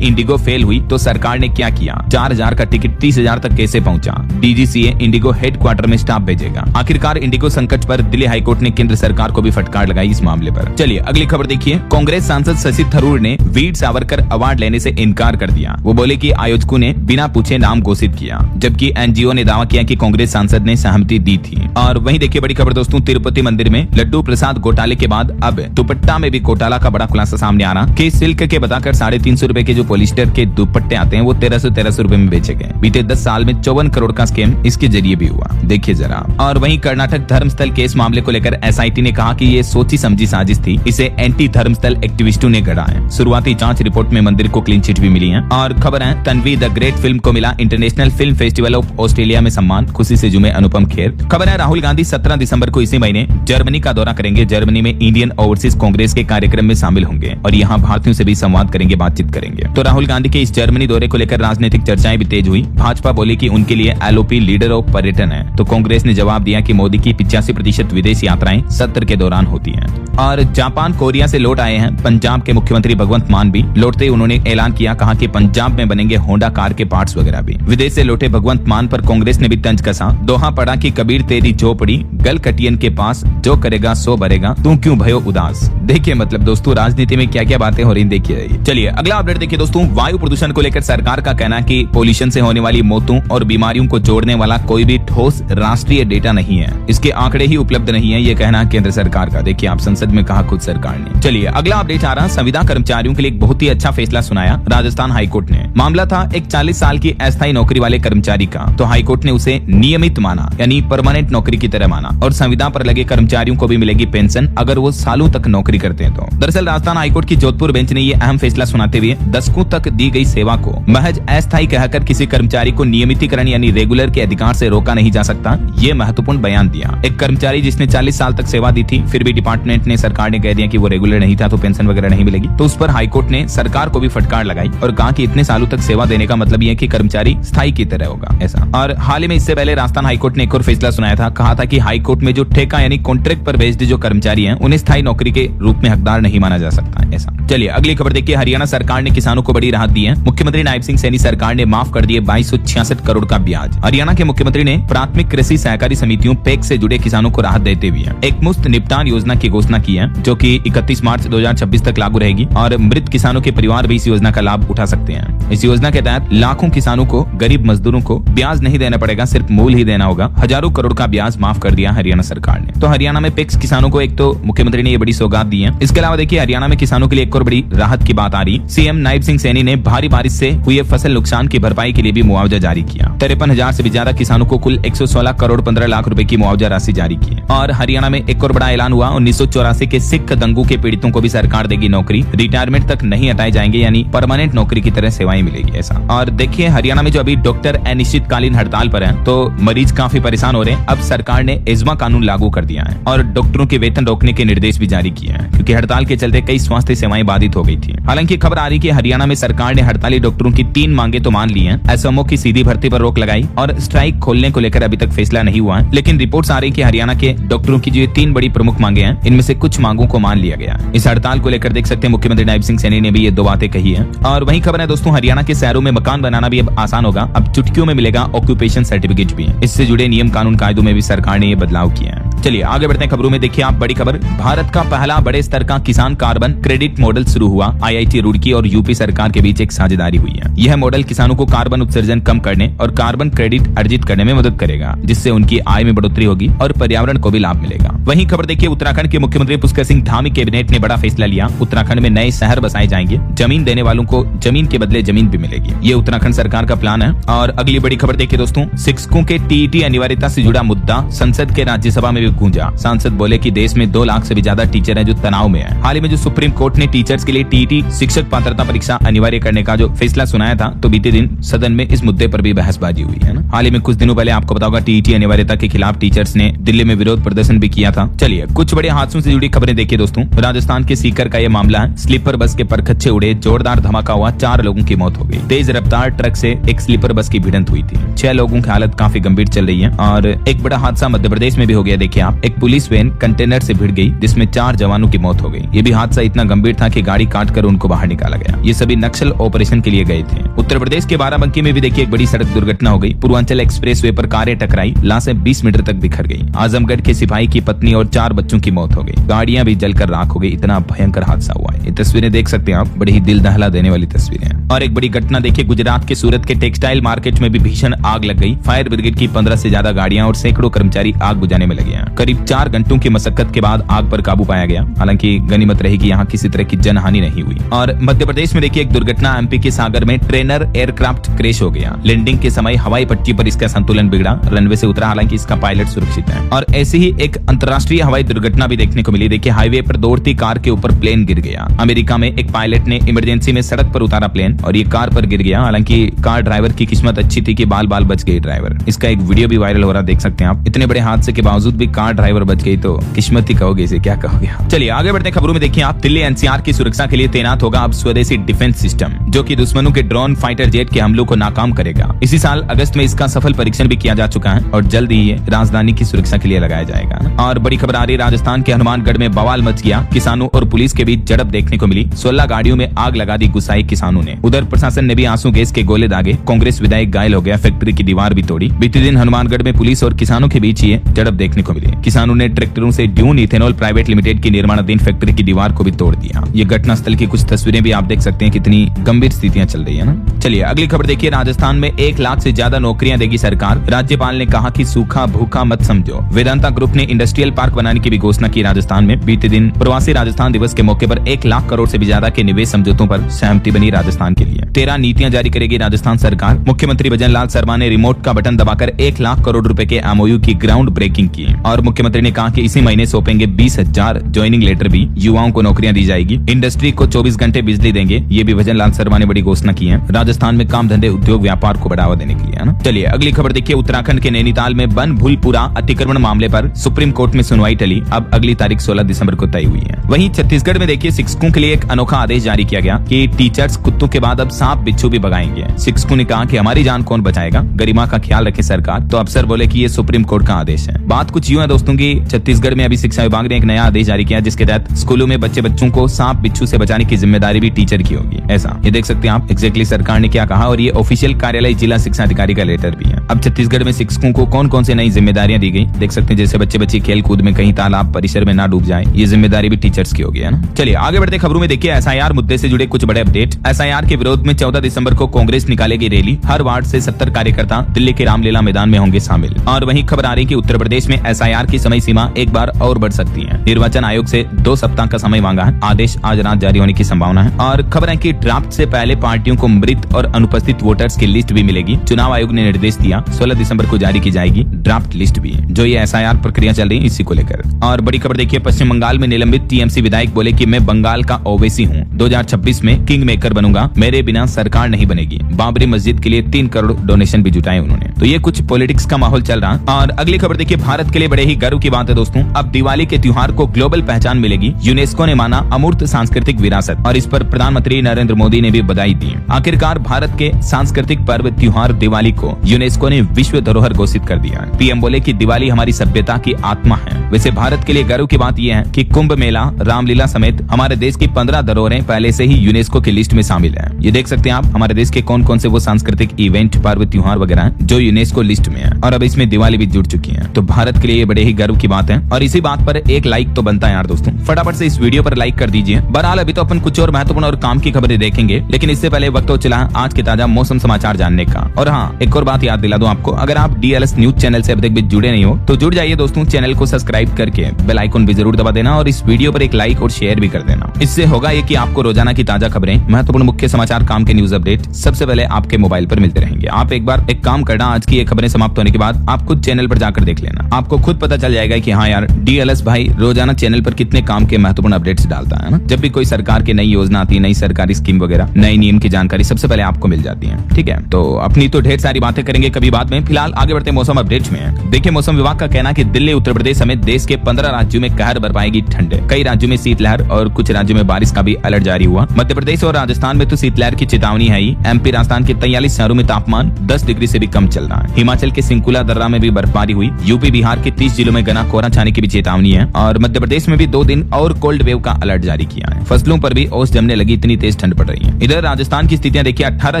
इंडिगो फेल हुई तो सरकार ने क्या किया, 4000 का टिकट 30,000 तक कैसे पहुंचा। डीजीसीए इंडिगो हेडक्वार्टर में स्टाफ भेजेगा। आखिरकार इंडिगो संकट पर दिल्ली हाईकोर्ट ने केंद्र सरकार को भी फटकार लगाई इस मामले पर। चलिए अगली खबर देखिए। कांग्रेस सांसद शशि थरूर ने वीर सावरकर अवार्ड लेने से इनकार कर दिया। वो बोले कि आयोजकों ने बिना पूछे नाम घोषित किया, जबकि एनजीओ ने दावा किया कि कांग्रेस सांसद ने सहमति दी थी। और वहीं देखिए बड़ी खबर दोस्तों, तिरुपति मंदिर में लड्डू प्रसाद घोटाले के बाद अब दुपट्टा में भी घोटाला का बड़ा खुलासा सामने आ रहा कि सिल्क के बताकर 350 रुपए के जो पॉलिस्टर के दुपट्टे आते हैं वो 1300 रुपए में बेचे गए। बीते 10 साल में 54 करोड़ का स्कैम इसके जरिए भी हुआ, देखिए जरा। और वहीं कर्नाटक धर्मस्थल केस मामले को लेकर एसआईटी ने कहा कि ये सोची समझी साजिश थी, इसे एंटी धर्मस्थल एक्टिविस्टों ने गढ़ा है। शुरुआती जांच रिपोर्ट में मंदिर को क्लीन चिट भी मिली है। और खबर है तन्वी द ग्रेट फिल्म को मिला international film festival of Australia में सम्मान, खुशी से झूमे अनुपम खेर। खबर है राहुल गांधी 17 दिसंबर को इसी महीने जर्मनी का दौरा करेंगे। जर्मनी में इंडियन ओवरसीज कांग्रेस के कार्यक्रम में शामिल होंगे और यहाँ भारतीयों से भी संवाद करेंगे, बातचीत करेंगे। तो राहुल गांधी के इस जर्मनी दौरे को लेकर राजनीतिक चर्चाएं भी तेज हुई। भाजपा बोली कि उनके लिए एलओपी लीडर ऑफ पर्यटन है, तो कांग्रेस ने जवाब दिया कि मोदी की 85% विदेश यात्राएं सत्र के दौरान होती हैं। और जापान कोरिया से लौट आए हैं पंजाब के मुख्यमंत्री भगवंत मान भी। लौटते ही उन्होंने ऐलान किया, कहा कि पंजाब में बनेंगे होंडा कार के पार्ट्स वगैरह भी। विदेश से लौटे भगवंत मान पर कांग्रेस ने भी तंज कसा। दोहा पड़ा कि कबीर तेरी झोपड़ी गल कटियन के पास, जो करेगा सो भरेगा, तू क्यों भयो उदास। देखिए मतलब दोस्तों राजनीति में क्या क्या बातें हो रही देखिए। चलिए अगला अपडेट देखिए दोस्तों। वायु प्रदूषण को लेकर सरकार का कहना है कि पोल्यूशन से होने वाली मौतों और बीमारियों को जोड़ने वाला कोई भी ठोस राष्ट्रीय डेटा नहीं है, इसके आंकड़े ही उपलब्ध नहीं है, ये कहना केंद्र सरकार का। देखिए आप संसद में कहा खुद सरकार ने। चलिए अगला अपडेट आ रहा। संविदा कर्मचारियों के लिए एक बहुत ही अच्छा फैसला सुनाया राजस्थान हाईकोर्ट ने। मामला था एक 40 साल की अस्थायी नौकरी वाले कर्मचारी का, तो हाईकोर्ट ने उसे नियमित माना, यानी परमानेंट नौकरी की तरह माना। और संविदा पर लगे कर्मचारियों को भी मिलेगी पेंशन अगर वो सालों तक नौकरी करते हैं तो। दरअसल राजस्थान हाईकोर्ट की जोधपुर बेंच ने ये अहम फैसला सुनाते हुए दशकों तक दी गई सेवा को महज अस्थायी कहकर किसी कर्मचारी को नियमितीकरण यानी रेगुलर के अधिकार से रोका नहीं जा सकता, ये महत्वपूर्ण बयान दिया। एक कर्मचारी जिसने 40 साल तक सेवा दी थी, फिर भी डिपार्टमेंट ने सरकार ने कह दिया कि वो रेगुलर नहीं था तो पेंशन वगैरह नहीं मिलेगी, तो उस पर हाईकोर्ट ने सरकार को भी फटकार लगाई और कहा कि इतने सालों तक सेवा देने का मतलब ये कि कर्मचारी स्थायी की तरह होगा ऐसा। और हाल ही में इससे पहले राजस्थान हाईकोर्ट ने एक और फैसला सुनाया था। कहा था कि हाईकोर्ट में जो ठेका यानी कॉन्ट्रैक्ट पर बेस्ड जो कर्मचारी हैं उन्हें स्थायी नौकरी के रूप में हकदार नहीं माना जा सकता ऐसा। चलिए अगली खबर देखिए। हरियाणा सरकार ने किसानों को बड़ी राहत दी है। मुख्यमंत्री नायब सिंह सैनी सरकार ने माफ कर दिए 2266 करोड़ का ब्याज। हरियाणा के मुख्यमंत्री ने प्राथमिक कृषि सहकारी समितियों पैक से जुड़े किसानों को राहत देते हुए एक मुफ्त निपटान योजना की घोषणा की है, जो कि 31 मार्च 2026 तक लागू रहेगी और मृत किसानों के परिवार भी इस योजना का लाभ उठा सकते हैं। इस योजना के तहत लाखों किसानों को, गरीब मजदूरों को ब्याज नहीं देना पड़ेगा, सिर्फ मूल ही देना होगा। हजारों करोड़ का ब्याज माफ कर दिया हरियाणा सरकार ने। तो हरियाणा में पैक्स किसानों को एक तो मुख्यमंत्री ने ये बड़ी सौगात दी है। इसके अलावा देखिए हरियाणा में किसानों के लिए एक और बड़ी राहत की बात आ रही। सीएम नायब सिंह सैनी ने भारी बारिश से हुए फसल नुकसान की भरपाई के लिए भी मुआवजा जारी किया। 53,000 से भी ज्यादा किसानों को कुल 116 करोड़ 15 लाख रुपए की मुआवजा राशि जारी की। और हरियाणा में एक और बड़ा ऐलान हुआ। 1984 के सिख दंगों के पीड़ितों को भी सरकार देगी नौकरी, रिटायरमेंट तक नहीं हटाए जाएंगे, यानी परमानेंट नौकरी की तरह सेवाएं मिलेगी ऐसा। और देखिए हरियाणा में जो अभी डॉक्टर अनिश्चितकालीन हड़ताल पर हैं, तो मरीज काफी परेशान हो रहे हैं। अब सरकार ने एजमा कानून लागू कर दिया है और डॉक्टरों के वेतन रोकने के निर्देश भी जारी किए हैं, क्योंकि हड़ताल के चलते कई स्वास्थ्य सेवाएं बाधित हो गई थी। हालांकि खबर आ रही कि हरियाणा में सरकार ने हड़ताली डॉक्टरों की 3 मांगे तो मान ली हैं। एसएमओ की सीधी भर्ती पर रोक लगाई और स्ट्राइक खोलने को लेकर अभी तक फैसला नहीं हुआ है, लेकिन रिपोर्ट्स आ रही कि हरियाणा के डॉक्टरों की जो 3 बड़ी प्रमुख मांगे हैं, इनमें से कुछ मांगों को मान लिया गया। इस हड़ताल को लेकर देख सकते हैं मुख्यमंत्री नायब सिंह सैनी ने भी ये 2 बातें कही है। और वही खबर है दोस्तों, हरियाणा के शहरों में मकान बनाना भी अब आसान होगा। अब चुटकियों में मिलेगा ऑक्यूपेशन सर्टिफिकेट भी। इससे जुड़े नियम कानून कायदों में भी सरकार ने ये बदलाव किया है। चलिए आगे बढ़ते हैं खबरों में। देखिए आप बड़ी खबर, भारत का पहला बड़े स्तर का किसान कार्बन क्रेडिट मॉडल शुरू हुआ। आईआईटी रुड़की और यूपी सरकार के बीच एक साझेदारी हुई है। यह मॉडल किसानों को कार्बन उत्सर्जन कम करने और कार्बन क्रेडिट अर्जित करने में मदद करेगा, जिससे उनकी आय में बढ़ोतरी होगी और पर्यावरण को भी लाभ मिलेगा। वहीं खबर देखिए, उत्तराखंड के मुख्यमंत्री पुष्कर सिंह धामी कैबिनेट ने बड़ा फैसला लिया। उत्तराखंड में नए शहर बसाए जाएंगे। जमीन देने वालों को जमीन के बदले जमीन भी मिलेगी। ये उत्तराखंड सरकार का प्लान है। और अगली बड़ी खबर देखिए दोस्तों, शिक्षकों के टीईटी अनिवार्यता से जुड़ा मुद्दा संसद के राज्यसभा में भी गूंजा। सांसद बोले कि देश में 2 लाख से भी ज्यादा टीचर हैं जो तनाव में हैं। हाल ही में जो सुप्रीम कोर्ट ने टीचर्स के लिए टीईटी शिक्षक पात्रता परीक्षा अनिवार्य करने का जो फैसला सुनाया था, तो बीते दिन सदन में इस मुद्दे पर भी बहसबाजी हुई है ना। हाल ही में कुछ दिनों पहले आपको पता होगा टीईटी अनिवार्यता के खिलाफ टीचर्स ने दिल्ली में विरोध प्रदर्शन भी किया था। चलिए कुछ बड़े हादसों से जुड़ी खबरें देखिए दोस्तों। राजस्थान के सीकर का यह मामला है। स्लीपर बस के परखच्चे उड़े, जोरदार धमाका हुआ, 4 लोगों की मौत हो गई। तेज रफ्तार ट्रक से एक स्लीपर बस की भिड़ंत हुई थी। 6 लोगों की हालत काफी गंभीर चल रही है। और एक बड़ा हादसा मध्य प्रदेश में भी हो गया। देखिए आप, एक पुलिस वैन कंटेनर से भिड़ गई जिसमें 4 जवानों की मौत हो गई। ये भी हादसा इतना गंभीर था कि गाड़ी काटकर उनको बाहर निकाला गया। ये सभी नक्सल ऑपरेशन के लिए गए थे। उत्तर प्रदेश के बाराबंकी में भी देखिए एक बड़ी सड़क दुर्घटना हो गई। पूर्वांचल एक्सप्रेसवे पर कारें टकराई, लाशें 20 मीटर तक बिखर गई। आजमगढ़ के सिपाही की पत्नी और 4 बच्चों की मौत हो गई। गाड़ियां भी जलकर राख हो गई। इतना भयंकर हादसा हुआ है। ये तस्वीरें देख सकते हैं आप, बड़ी ही दिल दहला देने वाली तस्वीरें हैं। और एक बड़ी घटना देखिए, गुजरात के सूरत के टेक्सटाइल मार्केट में भी भीषण आग लग गई। फायर ब्रिगेड की 15 से ज्यादा गाड़ियां और सैकड़ों कर्मचारी आग बुझाने में लगे हैं। करीब 4 घंटों की मशक्कत के बाद आग पर काबू पाया गया। हालांकि गनीमत रही कि यहाँ किसी तरह की जनहानि नहीं हुई। और मध्य प्रदेश में देखिए एक दुर्घटना, एमपी के सागर में ट्रेनर एयरक्राफ्ट क्रैश हो गया। लैंडिंग के समय हवाई पट्टी पर इसका संतुलन बिगड़ा, रनवे से उतरा। हालांकि इसका पायलट सुरक्षित है। और ऐसी ही एक अंतर्राष्ट्रीय हवाई दुर्घटना भी देखने को मिली। देखिए हाईवे पर दौड़ती कार के ऊपर प्लेन गिर गया। अमेरिका में एक पायलट ने इमरजेंसी में सड़क पर उतारा प्लेन और ये कार पर गिर गया। हालांकि कार ड्राइवर की किस्मत अच्छी थी कि बाल बाल बच गई ड्राइवर। इसका एक वीडियो भी वायरल हो रहा, देख सकते हैं आप। इतने बड़े हादसे के बावजूद भी कार ड्राइवर बच गई, तो किस्मत ही कहोगे इसे, क्या कहोगे। चलिए आगे बढ़ते खबरों में देखिए आप, दिल्ली एनसीआर की सुरक्षा के लिए तैनात होगा अब स्वदेशी डिफेंस सिस्टम, जो कि दुश्मनों के ड्रोन, फाइटर जेट के हमलों को नाकाम करेगा। इसी साल अगस्त में इसका सफल परीक्षण भी किया जा चुका है और जल्द ही ये राजधानी की सुरक्षा के लिए लगाया जाएगा। और बड़ी खबर आ रही, राजस्थान के हनुमानगढ़ में बवाल मच गया। किसानों और पुलिस के बीच झड़प देखने को मिली। 16 गाड़ियों में आग लगा दी गुस्साए किसानों ने। उधर प्रशासन ने भी आंसू गैस के गोले दागे। कांग्रेस विधायक घायल हो गया, फैक्ट्री की दीवार भी तोड़ी। बीते दिन हनुमानगढ़ में पुलिस और किसानों के बीच ये झड़प देखने को मिली। किसानों ने ट्रैक्टरों से ड्यून इथेनॉल प्राइवेट लिमिटेड की निर्माणाधीन फैक्ट्री की दीवार को भी तोड़ दिया। ये घटना स्थल की कुछ तस्वीरें भी आप देख सकते हैं, कितनी गंभीर स्थितियां चल रही है ना। चलिए अगली खबर देखिए, राजस्थान में 1 लाख से ज्यादा नौकरियां देगी सरकार। राज्यपाल ने कहा कि सूखा भूखा मत समझो। वेदांता ग्रुप ने इंडस्ट्रियल पार्क बनाने की भी घोषणा की राजस्थान में। बीते दिन प्रवासी राजस्थान दिवस के मौके पर 1 लाख करोड़ से भी ज्यादा के निवेश समझौतों पर सहमति बनी राजस्थान के लिए। 13 नीतियां जारी करेगी राजस्थान सरकार। मुख्यमंत्री भजन लाल शर्मा ने रिमोट का बटन दबाकर 1 लाख करोड़ रुपए के एमओयू की ग्राउंड ब्रेकिंग की और मुख्यमंत्री ने कहा कि इसी महीने सौंपेंगे 20,000 ज्वाइनिंग लेटर भी। युवाओं को नौकरियां दी जाएगी। इंडस्ट्री को 24 घंटे बिजली देंगे। ये भी भजन लाल शर्मा ने बड़ी घोषणा की है। राजस्थान में काम धंधे, उद्योग, व्यापार को बढ़ावा देने के लिए, है ना। चलिए अगली खबर देखिए, उत्तराखंड के नैनीताल में बनभूलपुरा अतिक्रमण मामले पर सुप्रीम कोर्ट में सुनवाई टली। अब अगली तारीख 16 दिसंबर को तय हुई है। वहीं छत्तीसगढ़ में देखिए शिक्षकों के लिए एक अनोखा आदेश जारी किया गया कि टीचर्स कुत्तों के बाद अब सांप बिच्छू भी भगाएंगे। शिक्षकों ने कहा कि हमारी जान कौन बचाएगा, गरिमा का ख्याल रखे सरकार। तो अफसर बोले कि ये सुप्रीम कोर्ट का आदेश है। बात कुछ यूं है दोस्तों की, छत्तीसगढ़ में अभी शिक्षा विभाग ने एक नया आदेश जारी किया जिसके तहत स्कूलों में बच्चों को सांप बिच्छू से बचाने की जिम्मेदारी भी टीचर की होगी। ऐसा ये देख सकते हैं आप, एग्जैक्टली सरकार ने क्या कहा। और ये ऑफिशियल कार्यालय जिला शिक्षा अधिकारी का लेटर भी है। अब छत्तीसगढ़ में शिक्षकों को कौन कौन से नई जिम्मेदारियां दी गई, देख सकते हैं। जैसे बच्चे खेल कूद में कहीं तालाब परिसर में ना डूब जाए, ये जिम्मेदारी भी टीचर्स की होगी, है ना। चलिए आगे बढ़ते खबरों में देखिए, एसआईआर मुद्दे से जुड़े कुछ बड़े अपडेट। एसआईआर के विरोध में 14 दिसंबर को कांग्रेस निकालेगी रैली। हर वार्ड से 70 कार्यकर्ता दिल्ली के रामलीला मैदान में होंगे शामिल। और वहीं खबर आ रही कि उत्तर प्रदेश में एसआईआर की समय सीमा एक बार और बढ़ सकती है। निर्वाचन आयोग से 2 सप्ताह का समय मांगा है। आदेश आज रात जारी होने की संभावना है। और खबर है कि ड्राफ्ट से पहले पार्टियों को मृत और अनुपस्थित वोटर्स की लिस्ट भी मिलेगी। चुनाव आयोग ने निर्देश दिया 16 दिसंबर को जारी की जाएगी ड्राफ्ट लिस्ट भी, जो ये एसआईआर प्रक्रिया चल रही है इसी को लेकर। और बड़ी खबर देखिए, पश्चिम बंगाल में निलंबित टीएमसी विधायक बोले कि मैं बंगाल का ओवैसी हूँ। 2026 में किंग मेकर बनूंगा, मेरे बिना सरकार नहीं बनेगी। बाबरी मस्जिद के लिए 3 करोड़ डोनेशन भी जुटाए उन्होंने। तो ये कुछ पॉलिटिक्स का माहौल चल रहा। और अगली खबर देखिए, भारत के लिए बड़े ही गर्व की बात है दोस्तों। अब दिवाली के त्योहार को ग्लोबल पहचान मिलेगी। यूनेस्को ने माना अमूर्त सांस्कृतिक विरासत और इस पर प्रधानमंत्री नरेंद्र मोदी ने भी बधाई दी। आखिरकार भारत के सांस्कृतिक पर्व त्योहार दिवाली को यूनेस्को ने विश्व धरोहर घोषित कर दिया। पीएम बोले कि दिवाली हमारी सभ्यता की आत्मा है। वैसे भारत के लिए गर्व की बात यह है कि कुंभ मेला, रामलीला समेत हमारे देश की 15 धरोहरें पहले से ही यूनेस्को की लिस्ट में शामिल है। ये देख सकते हैं आप, हमारे देश के कौन कौन से वो सांस्कृतिक इवेंट, पर्व, त्योहार वगैरह हैं जो यूनेस्को लिस्ट में है। और अब इसमें दिवाली भी जुड़ चुकी है। तो भारत के लिए ये बड़े ही गर्व की बात है। और इसी बात पर एक लाइक तो बनता है यार दोस्तों। फटाफट से इस वीडियो पर लाइक कर दीजिए। बहरहाल अभी तो अपन कुछ और महत्वपूर्ण और काम की खबरें देखेंगे, लेकिन इससे पहले वक्त हो चला आज के ताजा मौसम समाचार जानने का। और हाँ, एक और बात याद दिला दूं आपको, अगर आप डीएलएस न्यूज चैनल से अब तक भी जुड़े नहीं हो तो जुड़ जाइए दोस्तों। चैनल को सब्सक्राइब करके बेल आइकन भी जरूर दबा देना और इस वीडियो पर एक लाइक और शेयर भी कर देना। इससे होगा ये कि आपको रोजाना की ताजा खबरें, महत्वपूर्ण मुख्य समाचार, काम के न्यूज अपडेट सबसे पहले आपके मोबाइल पर मिलते रहेंगे। आप एक बार एक काम करना, आज की ये खबरें समाप्त होने के बाद आप खुद चैनल पर जाकर देख लेना। आपको खुद पता चल जाएगा कि हाँ यार डीएलएस भाई रोजाना चैनल पर कितने काम के महत्वपूर्ण अपडेट्स डालता है ना। जब भी कोई सरकार की नई योजना आती है, नई सरकारी स्कीम वगैरह, नई नियम की जानकारी सबसे पहले आपको मिल जाती है। ठीक है, तो अपनी तो ढेर सारी बातें करेंगे कभी बाद में, फिलहाल आगे बढ़ते मौसम अपडेट्स में। देखिए मौसम विभाग का कहना कि दिल्ली, उत्तर प्रदेश समेत देश के 15 राज्यों में कहर बरपाएगी ठंड। कई राज्यों में शीतलहर और कुछ राज्यों में बारिश का भी अलर्ट जारी हुआ। मध्य प्रदेश और राजस्थान में तो शीतलहर की चेतावनी है ही। एमपी राजस्थान के 43 शहरों में तापमान 10 डिग्री से भी कम चल रहा है। हिमाचल के सिंकुला दर्रा में भी बर्फबारी हुई। यूपी बिहार के 30 जिलों में घना कोहरा छाने की भी चेतावनी है और मध्य प्रदेश में भी 2 दिन और कोल्ड वेव का अलर्ट जारी किया है। फसलों पर भी ओस जमने लगी, इतनी तेज ठंड पड़ रही है। इधर राजस्थान की स्थितियां देखिए, 18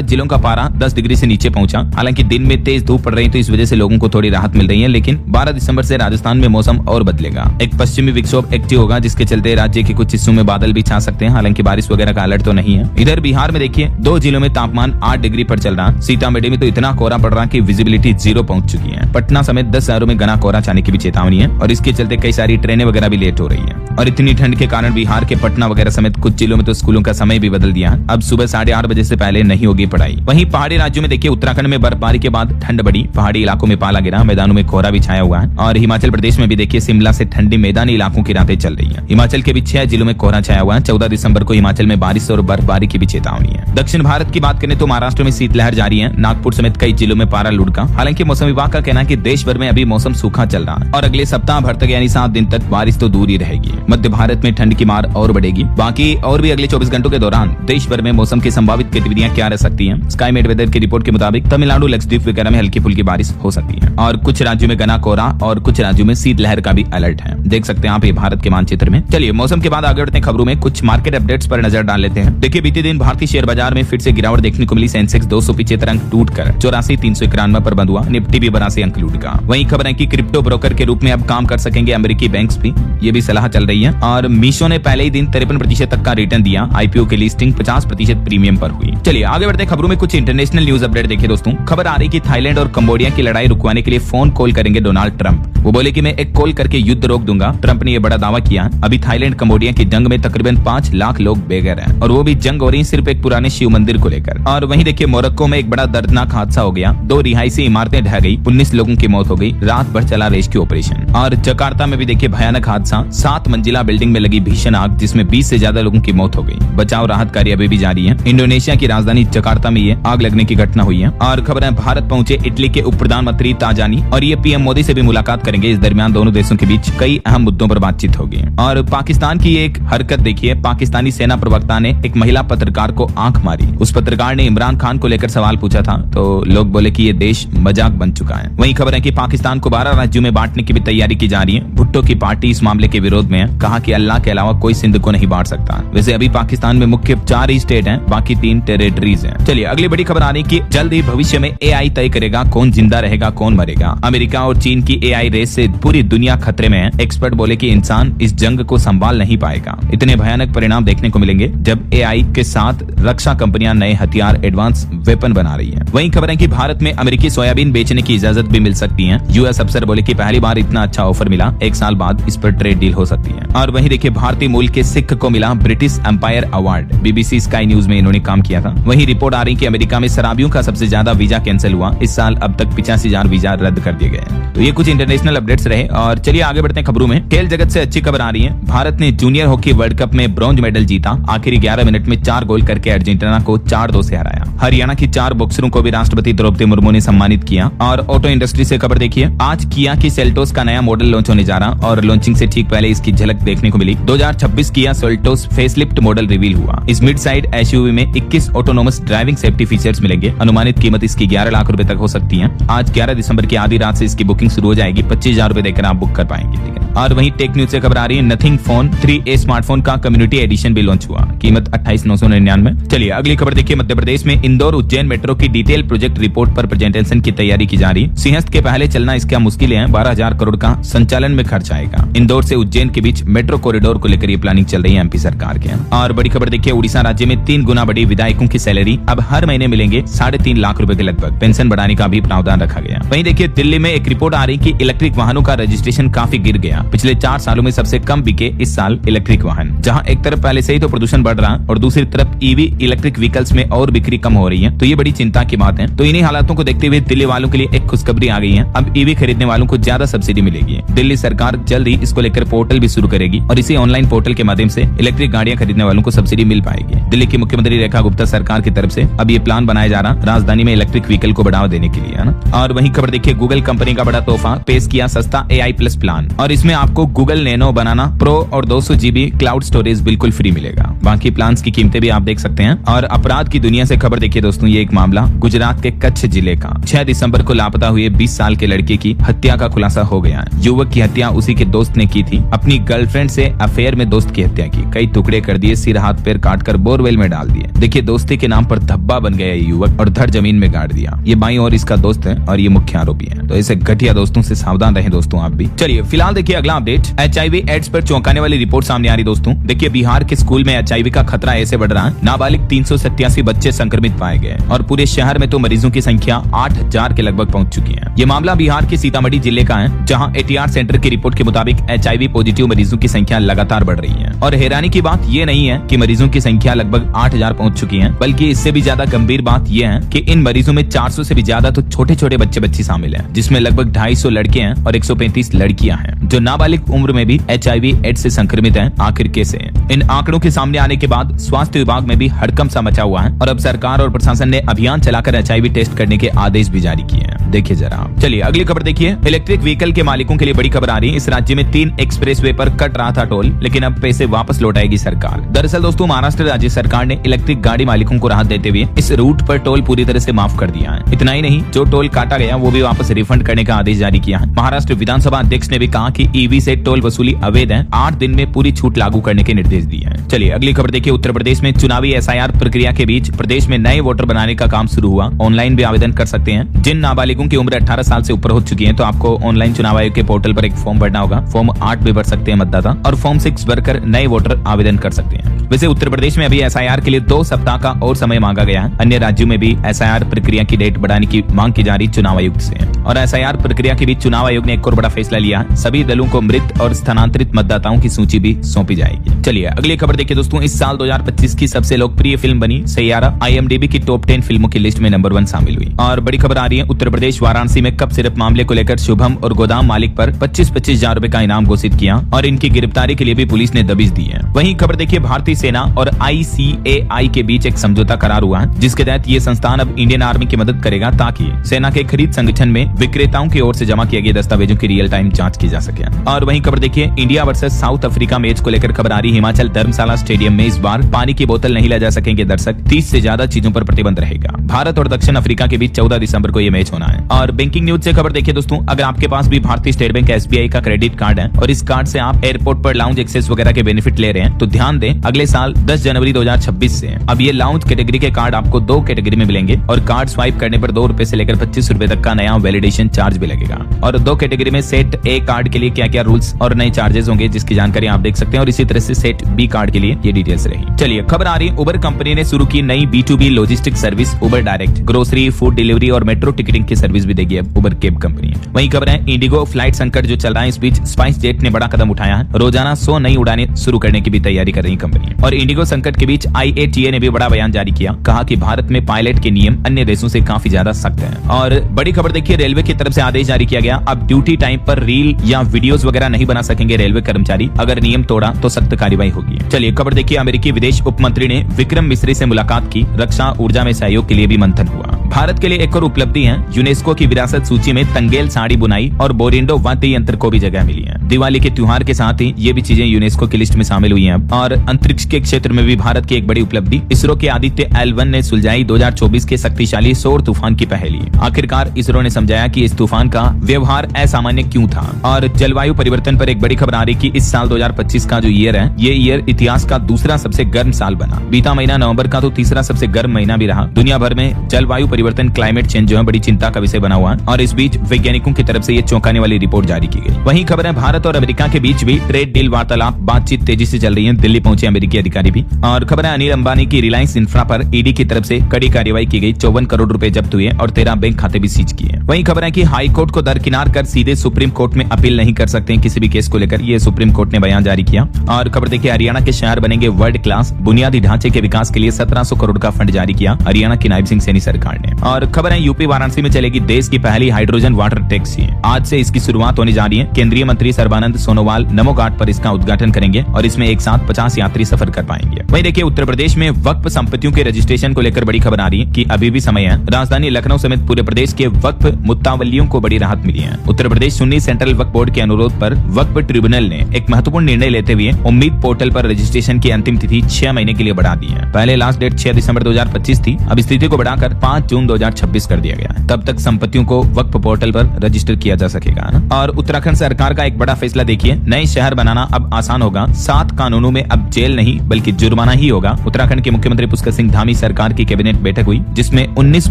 जिलों का पारा 10 डिग्री से नीचे पहुंचा। हालांकि दिन में तेज धूप पड़ रही है तो इस वजह से लोगों को थोड़ी राहत मिल रही है, लेकिन 12 दिसंबर से राजस्थान में मौसम और बदलेगा। एक पश्चिमी विक्षोभ एक्टिव होगा जिसके चलते राज्य के कुछ हिस्सों में बादल भी छा सकते हैं। हालांकि बारिश वगैरह का अलर्ट तो नहीं है। इधर बिहार में देखिए 2 जिलों में तापमान 8 डिग्री पर चल रहा। सीतामढ़ी में तो इतना कोहरा पड़ रहा कि विजिबिलिटी 0 पहुंच चुकी है। पटना समेत 10 शहरों में घना कोहरा छाने की भी चेतावनी है और इसके चलते कई सारी ट्रेनें वगैरह भी लेट हो रही है। और इतनी ठंड के कारण बिहार के पटना वगैरह समेत कुछ जिलों में तो स्कूलों का समय भी बदल दिया। अब सुबह 8:30 बजे से पहले नहीं होगी पढ़ाई। वहीं पहाड़ी राज्यों में देखिए, उत्तराखंड में बर्फबारी के बाद ठंड बढ़ी। पहाड़ी इलाकों में पाला गिरा, मैदानों में कोहरा भी छाया हुआ है। और हिमाचल प्रदेश में भी देखिए, शिमला से ठंडी मैदानी इलाकों की रातें चल रही है। हिमाचल के भी 6 जिलों में कोहरा छाया हुआ है। 14 दिसंबर को हिमाचल में बारिश और बर्फबारी की भी चेतावनी है। दक्षिण भारत की बात करें तो महाराष्ट्र में शीतलहर जारी है। नागपुर समेत कई जिलों में पारा लुढ़का। हालांकि मौसम विभाग का कहना है कि देश भर में अभी मौसम सूखा चल रहा है और अगले सप्ताह भर तक यानी 7 दिन तक बारिश तो दूर ही रहेगी। मध्य भारत में ठंड की मार और बढ़ेगी। बाकी और भी अगले 24 घंटों के दौरान देश भर में मौसम की संभावित गतिविधियां क्या रह सकती हैं। स्काईमेट वेदर की रिपोर्ट के मुताबिक तमिलनाडु, लक्षद्वीप वगैरह में हल्की फुल्की बारिश हो सकती है और कुछ राज्यों में घना कोहरा और कुछ राज्यों में शीतलहर का भी अलर्ट है। देख सकते हैं आप ये भारत के मानचित्र में। चलिए मौसम के बाद आगे बढ़ते हैं खबरों में। कुछ मार्केट अपडेट्स पर नजर डाल लेते हैं। देखिए बीते दिन भारतीय शेयर बाजार में फिर से गिरावट देखने को मिली। सेंसेक्स 275 अंक टूटकर 84,391 पर बंद हुआ। निफ्टी भी 82 अंक लूटका। वहीं खबर है कि क्रिप्टो ब्रोकर के रूप में अब काम कर सकेंगे अमेरिकी बैंक्स भी, ये भी सलाह चल रही है। और मीशो ने पहले ही दिन 53% तक का रिटर्न दिया। आईपीओ की लिस्टिंग 50% प्रीमियम पर हुई। चलिए आगे बढ़ते खबरों में। कुछ इंटरनेशनल न्यूज अपडेट देखिए दोस्तों। खबर आ रही कि थाईलैंड और कंबोडिया की लड़ाई रुकवाने के लिए फोन कॉल करेंगे डोनाल्ड ट्रंप। वो बोले कि मैं एक कॉल करके युद्ध रोक दूंगा। ट्रंप ने यह बड़ा दावा किया। अभी थाईलैंड कंबोडिया की जंग में तकरीबन 5 लाख लोग बेघर हैं और वो भी जंग हो रही सिर्फ एक पुराने शिव मंदिर को लेकर। और वहीं देखिए मोरक्को में एक बड़ा दर्दनाक हादसा हो गया। 2 रिहायशी इमारतें ढह गई, 19 लोगों की मौत हो गई। रात भर चला रेस्क्यू ऑपरेशन। और जकार्ता में भी देखिए भयानक हादसा। 7 मंजिला बिल्डिंग में लगी भीषण आग जिसमें 20 से ज्यादा लोगों की मौत हो गई। बचाव राहत कार्य अभी भी जारी है। इंडोनेशिया की राजधानी जकार्ता में ये आग लगने की घटना हुई है। और खबर है भारत पहुंचे इटली के उप प्रधानमंत्री ताजानी और ये पीएम मोदी से भी मुलाकात करेंगे। इस दरमियान दोनों देशों के बीच कई अहम मुद्दों पर बातचीत होगी। और पाकिस्तान की एक हरकत देखिए। पाकिस्तानी सेना प्रवक्ता ने एक महिला पत्रकार को आंख मारी। उस पत्रकार ने इमरान खान को लेकर सवाल पूछा था तो लोग बोले कि ये देश मजाक बन चुका है। वहीं खबर है कि पाकिस्तान को 12 राज्यों में बांटने की भी तैयारी की जा रही है। भुट्टो की पार्टी इस मामले के विरोध में है। कहा कि अल्लाह के अलावा कोई सिंध को नहीं बांट सकता। वैसे अभी पाकिस्तान में मुख्य 4 ही स्टेट हैं, बाकी 3 टेरिटरीज हैं। चलिए अगली बड़ी खबर आ रही कि जल्द ही भविष्य में एआई तय करेगा कौन जिंदा रहेगा कौन मरेगा। अमेरिका और चीन की एआई रेस से पूरी दुनिया खतरे में है। एक्सपर्ट बोले कि इंसान इस जंग को संभाल नहीं पाएगा। इतने भयानक परिणाम देखने को मिलेंगे जब एआई के साथ रक्षा कंपनियां नए हथियार, एडवांस वेपन बना रही हैं। वहीं खबर है कि भारत में अमेरिकी सोयाबीन बेचने की इजाजत भी मिल सकती है। यूएस अफसर बोले कि पहली बार इतना अच्छा ऑफर मिला, 1 साल बाद इस पर ट्रेड डील हो सकती है। और वहीं देखिए भारतीय मूल के सिख को मिला British Empire award. BBC Sky News में इन्होंने काम किया था। वहीं रिपोर्ट आ रही कि अमेरिका में शराबियों का सबसे ज्यादा वीजा कैंसिल हुआ। इस साल अब तक 85,000 वीजा रद्द कर दिए गए। तो ये कुछ इंटरनेशनल अपडेट्स रहे। और चलिए आगे बढ़ते हैं खबरों में। खेल जगत से अच्छी खबर आ रही है। भारत ने जूनियर हॉकी वर्ल्ड कप में ब्रॉन्ज मेडल जीता। आखिरी 11 मिनट में 4 गोल करके अर्जेंटीना को 4-2 से हराया। हरियाणा की 4 बॉक्सरों को भी राष्ट्रपति द्रौपदी मुर्मू ने सम्मानित किया। और ऑटो इंडस्ट्री से खबर देखिए। आज किया की सेल्टोस का नया मॉडल लॉन्च होने जा रहा और लॉन्चिंग से ठीक पहले इसकी झलक देखने को मिली। 2026 Kia Seltos facelift model reveal हुआ। इस मिड साइड एसयूवी में 21 ऑटोनोमस ड्राइविंग सेफ्टी फीचर्स मिलेंगे। अनुमानित कीमत इसकी 11 लाख रुपए तक हो सकती है। आज 11 दिसंबर की आधी रात से इसकी बुकिंग शुरू हो जाएगी। 25,000 रुपए देकर आप बुक कर पाएंगे। ठीक है। और वहीं टेक न्यूज से खबर आ रही है। नथिंग फोन 3A स्मार्टफोन का कम्युनिटी एडिशन भी लॉन्च हुआ। कीमत 28,999। चलिए अगली खबर देखिए। मध्य प्रदेश में इंदौर उज्जैन मेट्रो की डिटेल प्रोजेक्ट रिपोर्ट पर प्रेजेंटेशन की तैयारी की जा रही। सिंहस्थ के पहले चलना इसका मुश्किल है। 12,000 करोड़ का संचालन में खर्च आएगा। इंदौर से उज्जैन के बीच मेट्रो कॉरिडोर को लेकर ये प्लानिंग चल रही है एमपी सरकार के। और बड़ी खबर देखिए। उड़ीसा राज्य में 3 गुना बढ़ी विधायकों की सैलरी। अब हर महीने मिलेंगे 3.5 लाख रुपए के लगभग। पेंशन बढ़ाने का भी प्रावधान रखा गया। वहीं देखिए दिल्ली में एक रिपोर्ट आ रही कि इलेक्ट्रिक वाहनों का रजिस्ट्रेशन काफी गिर गया। पिछले 4 सालों में सबसे कम बिके इस साल इलेक्ट्रिक वाहन। जहां एक तरफ पहले से ही तो प्रदूषण बढ़ रहा और दूसरी तरफ ईवी इलेक्ट्रिक व्हीकल्स में और बिक्री कम हो रही है। तो ये बड़ी चिंता की बात है। तो इन्हीं हालातों को देखते हुए दिल्ली वालों के लिए एक खुशखबरी आ गई है। अब ईवी खरीदने वालों को ज्यादा ज्यादा सब्सिडी मिलेगी। दिल्ली सरकार जल्द ही इसको लेकर पोर्टल भी शुरू करेगी और इसी ऑनलाइन पोर्टल के माध्यम से इलेक्ट्रिक गाड़ियां खरीदने वालों को सब्सिडी मिल पाएगी। दिल्ली की मुख्यमंत्री रेखा गुप्ता सरकार की तरफ से अब ये प्लान बनाया जा रहा राजधानी में इलेक्ट्रिक व्हीकल को बढ़ावा देने के लिए, है ना। और वहीं खबर देखिए, गूगल कंपनी का बड़ा तोहफा पेश किया, सस्ता AI प्लस प्लान, और इसमें आपको गूगल नैनो बनाना प्रो और 200 GB क्लाउड स्टोरेज बिल्कुल फ्री मिलेगा। बाकी प्लान की कीमतें भी आप देख सकते हैं। और अपराध की दुनिया से खबर देखिए दोस्तों, ये एक मामला गुजरात के कच्छ जिले का 6 दिसंबर को लापता हुए 20 साल के लड़के की हत्या का खुलासा हो गया है। युवक की हत्या उसी के दोस्त ने की थी। अपनी गर्लफ्रेंड से अफेयर में दोस्त की हत्या की, कई टुकड़े कर दिए, सिर हाथ पैर काटकर बोरवेल में डाल दिए। देखिए, दोस्ती के नाम पर धब्बा बन गया ये युवक और धड़ जमीन में गाड़ दिया। ये बाईं और इसका दोस्त है और ये मुख्य आरोपी है। तो ऐसे घटिया दोस्तों से सावधान रहें दोस्तों आप भी। चलिए फिलहाल देखिए अगला अपडेट, HIV एड्स पर चौंकाने वाली रिपोर्ट सामने आ रही दोस्तों। देखिए, बिहार के स्कूल में HIV का खतरा ऐसे बढ़ रहा है, नाबालिग 387 बच्चे संक्रमित पाए गए और पूरे शहर में तो मरीजों की संख्या 8000 के लगभग पहुंच चुकी है। ये मामला बिहार के सीतामढ़ी जिले का है, जहां ATR सेंटर की रिपोर्ट के मुताबिक HIV पॉजिटिव मरीजों की संख्या लगातार बढ़ रही है। और हैरानी की बात ये नहीं है कि मरीजों की संख्या लगभग 8000 पहुंच चुकी है, बल्कि इससे भी ज्यादा गंभीर बात यह है कि इन मरीजों में 400 से भी ज्यादा तो छोटे छोटे बच्चे शामिल हैं, जिसमें लगभग 250 लड़के हैं और 135 लड़कियां हैं, जो नाबालिग उम्र में भी HIV एड्स से संक्रमित हैं। आखिर कैसे? इन आंकड़ों के सामने आने के बाद स्वास्थ्य विभाग में भी हड़कंप सा मचा हुआ है और अब सरकार और प्रशासन ने अभियान चलाकर HIV टेस्ट करने के आदेश भी जारी किए हैं। देखिए जरा। चलिए अगली खबर देखिए, इलेक्ट्रिक व्हीकल के मालिकों के लिए बड़ी खबर आ रही है। इस राज्य में 3 एक्सप्रेसवे पर कट रहा था टोल, लेकिन अब पैसे वापस लौटाएगी सरकार। दरअसल दोस्तों, महाराष्ट्र राज्य सरकार ने इलेक्ट्रिक गाड़ी मालिकों को राहत देते हुए इस रूट पर टोल पूरी तरह से माफ कर दिया है। इतना ही नहीं, जो टोल काटा गया वो भी वापस रिफंड करने का आदेश जारी किया है। महाराष्ट्र विधानसभा अध्यक्ष ने भी कहा कि EV से टोल वसूली अवैध है, 8 दिन में पूरी छूट लागू करने के निर्देश दिए हैं। चलिए अगली खबर देखिए, उत्तर प्रदेश में चुनावी SIR प्रक्रिया के बीच प्रदेश में नए वोटर बनाने का काम शुरू हुआ। ऑनलाइन भी आवेदन कर सकते हैं। जिन नाबालिगों की उम्र 18 साल से ऊपर हो चुकी है, तो आपको ऑनलाइन चुनाव आयोग के पोर्टल पर एक फॉर्म भरना होगा। फॉर्म 8 भी भर सकते हैं मतदाता, और फॉर्म 6 भरकर नए वोटर आवेदन कर सकते हैं। वैसे उत्तर प्रदेश में अभी SIR के लिए 2 सप्ताह का और समय मांगा गया है। अन्य राज्यों में भी SIR प्रक्रिया की डेट बढ़ाने की मांग की जा रही चुनाव आयोग से। और SIR प्रक्रिया के बीच चुनाव आयोग ने एक और बड़ा फैसला लिया है, सभी दलों को मृत और स्थानांतरित मतदाताओं की सूची भी सौंपी जाएगी। चलिए अगली खबर देखिए दोस्तों, इस साल 2025 की सबसे लोकप्रिय फिल्म बनी सैयारा, IMDb की टॉप 10 फिल्मों की लिस्ट में नंबर 1 शामिल हुई। और बड़ी खबर आ रही है, उत्तर प्रदेश वाराणसी में कप सिरप मामले को लेकर शुभम और गोदाम मालिक पर 25-25 हजार रुपए का इनाम घोषित किया और इनकी गिरफ्तारी के लिए भी पुलिस ने दबिश दी है। वहीं खबर देखिए, भारतीय सेना और ICAI के बीच एक समझौता करार हुआ है, जिसके तहत ये संस्थान अब इंडियन आर्मी की मदद करेगा ताकि सेना के खरीद संगठन में विक्रेताओं की ओर से जमा किए गए दस्तावेजों की रियल टाइम जांच की जा सके। और वहीं खबर देखिए, India versus south Africa match को लेकर खबर आ रही, हिमाचल धर्मशाला स्टेडियम में इस बार पानी की बोतल नहीं ले जा सकेंगे दर्शक, 30 से ज्यादा चीजों पर प्रतिबंध रहेगा। भारत और दक्षिण अफ्रीका के बीच 14 दिसंबर को ये मैच होना है। और बैंकिंग न्यूज से खबर देखिए दोस्तों, अगर आपके पास भी भारतीय स्टेट बैंक SBI का क्रेडिट कार्ड है और इस कार्ड से आप एयरपोर्ट पर लाउंज एक्सेस वगैरह के बेनिफिट ले रहे हैं, तो ध्यान दें, अगले साल 10 जनवरी 2026 से अब ये लाउंज कैटेगरी के कार्ड आपको 2 कैटेगरी में मिलेंगे और कार्ड स्वाइप करने पर 2 रुपए से लेकर 25 रुपए तक का नया वैलिडेशन चार्ज भी लगेगा। और 2 कैटेगरी में सेट A कार्ड के लिए क्या क्या रूल्स और नए चार्जेस होंगे, जिसकी जानकारी आप देख सकते हैं, और इसी तरह से सेट B कार्ड के लिए ये डिटेल्स रही। चलिए खबर आ रही है, उबर कंपनी ने शुरू की नई B2B लॉजिस्टिक सर्विस उबर डायरेक्ट, ग्रोसरी, फूड डिलीवरी और मेट्रो टिकटिंग की सर्विस भी देगी अब उबर कैब कंपनी। वहीं खबर है, इंडिगो फ्लाइट संकट जो चल रहा है, इस बीच स्पाइस जेट ने बड़ा कदम उठाया है, रोजाना 100 नई उड़ानें शुरू करने की भी तैयारी कर रही कंपनी। और इंडिगो संकट के बीच IATA ने भी बड़ा बयान जारी किया, कहा कि भारत में पायलट के नियम अन्य देशों से काफी ज्यादा सख्त हैं। और बड़ी खबर देखिए, रेलवे की तरफ से आदेश जारी किया गया, अब ड्यूटी टाइम पर रील या वीडियोस वगैरह नहीं बना सकेंगे रेलवे कर्मचारी, अगर नियम तोड़ा तो सख्त कार्रवाई होगी। चलिए खबर देखिए, अमेरिकी विदेश उप मंत्री ने विक्रम मिस्री से मुलाकात की, रक्षा ऊर्जा में सहयोग के लिए भी मंथन हुआ। भारत के लिए एक और उपलब्धि है, यूनेस्को की विरासत सूची में तंगेल साड़ी बुनाई और बोरिंडो वाद्य यंत्र को भी जगह मिली है। दिवाली के त्योहार के साथ ही ये भी चीजें यूनेस्को की लिस्ट में शामिल हुई हैं। और अंतरिक्ष के क्षेत्र में भी भारत की एक बड़ी उपलब्धि, इसरो के आदित्य L1 ने सुलझाई 2024 के शक्तिशाली सौर तूफान की पहेली। आखिरकार इसरो ने समझाया कि इस तूफान का व्यवहार असामान्य क्यों था। और जलवायु परिवर्तन पर एक बड़ी खबर आ रही कि इस साल 2025 का जो ईयर है, ये ईयर इतिहास का दूसरा सबसे गर्म साल बना। बीता महीना नवंबर का तो तीसरा सबसे गर्म महीना भी रहा। दुनिया भर में जलवायु परिवर्तन, क्लाइमेट चेंज जो है बड़ी चिंता का विषय बना हुआ है और इस बीच वैज्ञानिकों की तरफ से ये चौंकाने वाली रिपोर्ट जारी की गई। वहीं खबर है, भारत और अमेरिका के बीच भी ट्रेड डील वार्तालाप बातचीत तेजी से चल रही है, दिल्ली पहुंचे अमेरिकी अधिकारी भी। और खबर है, अनिल अंबानी की रिलायंस इंफ्रा पर ईडी की तरफ से कड़ी कार्रवाई की गई, 54 करोड़ रुपए जब्त हुए और 13 बैंक खाते भी सीज किए। वहीं खबर है कि हाई कोर्ट को दरकिनार कर सीधे सुप्रीम कोर्ट में अपील नहीं कर सकते हैं किसी भी केस को लेकर, ये सुप्रीम कोर्ट ने बयान जारी किया। और खबर देखिए, हरियाणा के शहर बनेंगे वर्ल्ड क्लास, बुनियादी ढांचे के विकास के लिए 1700 करोड़ का फंड जारी किया हरियाणा की नायब सिंह सैनी सरकार ने। जाएंगे। और खबर है यूपी वाराणसी में चलेगी देश की पहली हाइड्रोजन वाटर टैक्सी। आज से इसकी शुरुआत होने जा रही है। केंद्रीय मंत्री सर्बानंद सोनोवाल नमो घाट पर इसका उद्घाटन करेंगे और इसमें एक साथ 50 यात्री सफर कर पाएंगे। वहीं देखिए उत्तर प्रदेश में वक्फ संपत्तियों के रजिस्ट्रेशन को लेकर बड़ी खबर आ रही है कि अभी भी समय है। राजधानी लखनऊ समेत पूरे प्रदेश के वक्फ मुत्तावलियों को बड़ी राहत मिली है। उत्तर प्रदेश सुन्नी सेंट्रल वक्फ बोर्ड के अनुरोध पर वक्फ ट्रिब्यूनल ने एक महत्वपूर्ण निर्णय लेते हुए उम्मीद पोर्टल पर रजिस्ट्रेशन की अंतिम तिथि 6 महीने के लिए बढ़ा दी है। पहले लास्ट डेट 6 दिसंबर 2025 थी। अब इस तिथि को बढ़ाकर 5 जून 2026 कर दिया गया है। तब तक संपत्तियों को वक्फ पोर्टल पर रजिस्टर किया जा सकेगा ना। और उत्तराखंड सरकार का एक बड़ा फैसला देखिए, नए शहर बनाना अब आसान होगा। 7 कानूनों में अब जेल नहीं बल्कि जुर्माना ही होगा। उत्तराखंड के मुख्यमंत्री पुष्कर सिंह धामी सरकार की कैबिनेट बैठक हुई जिसमें 19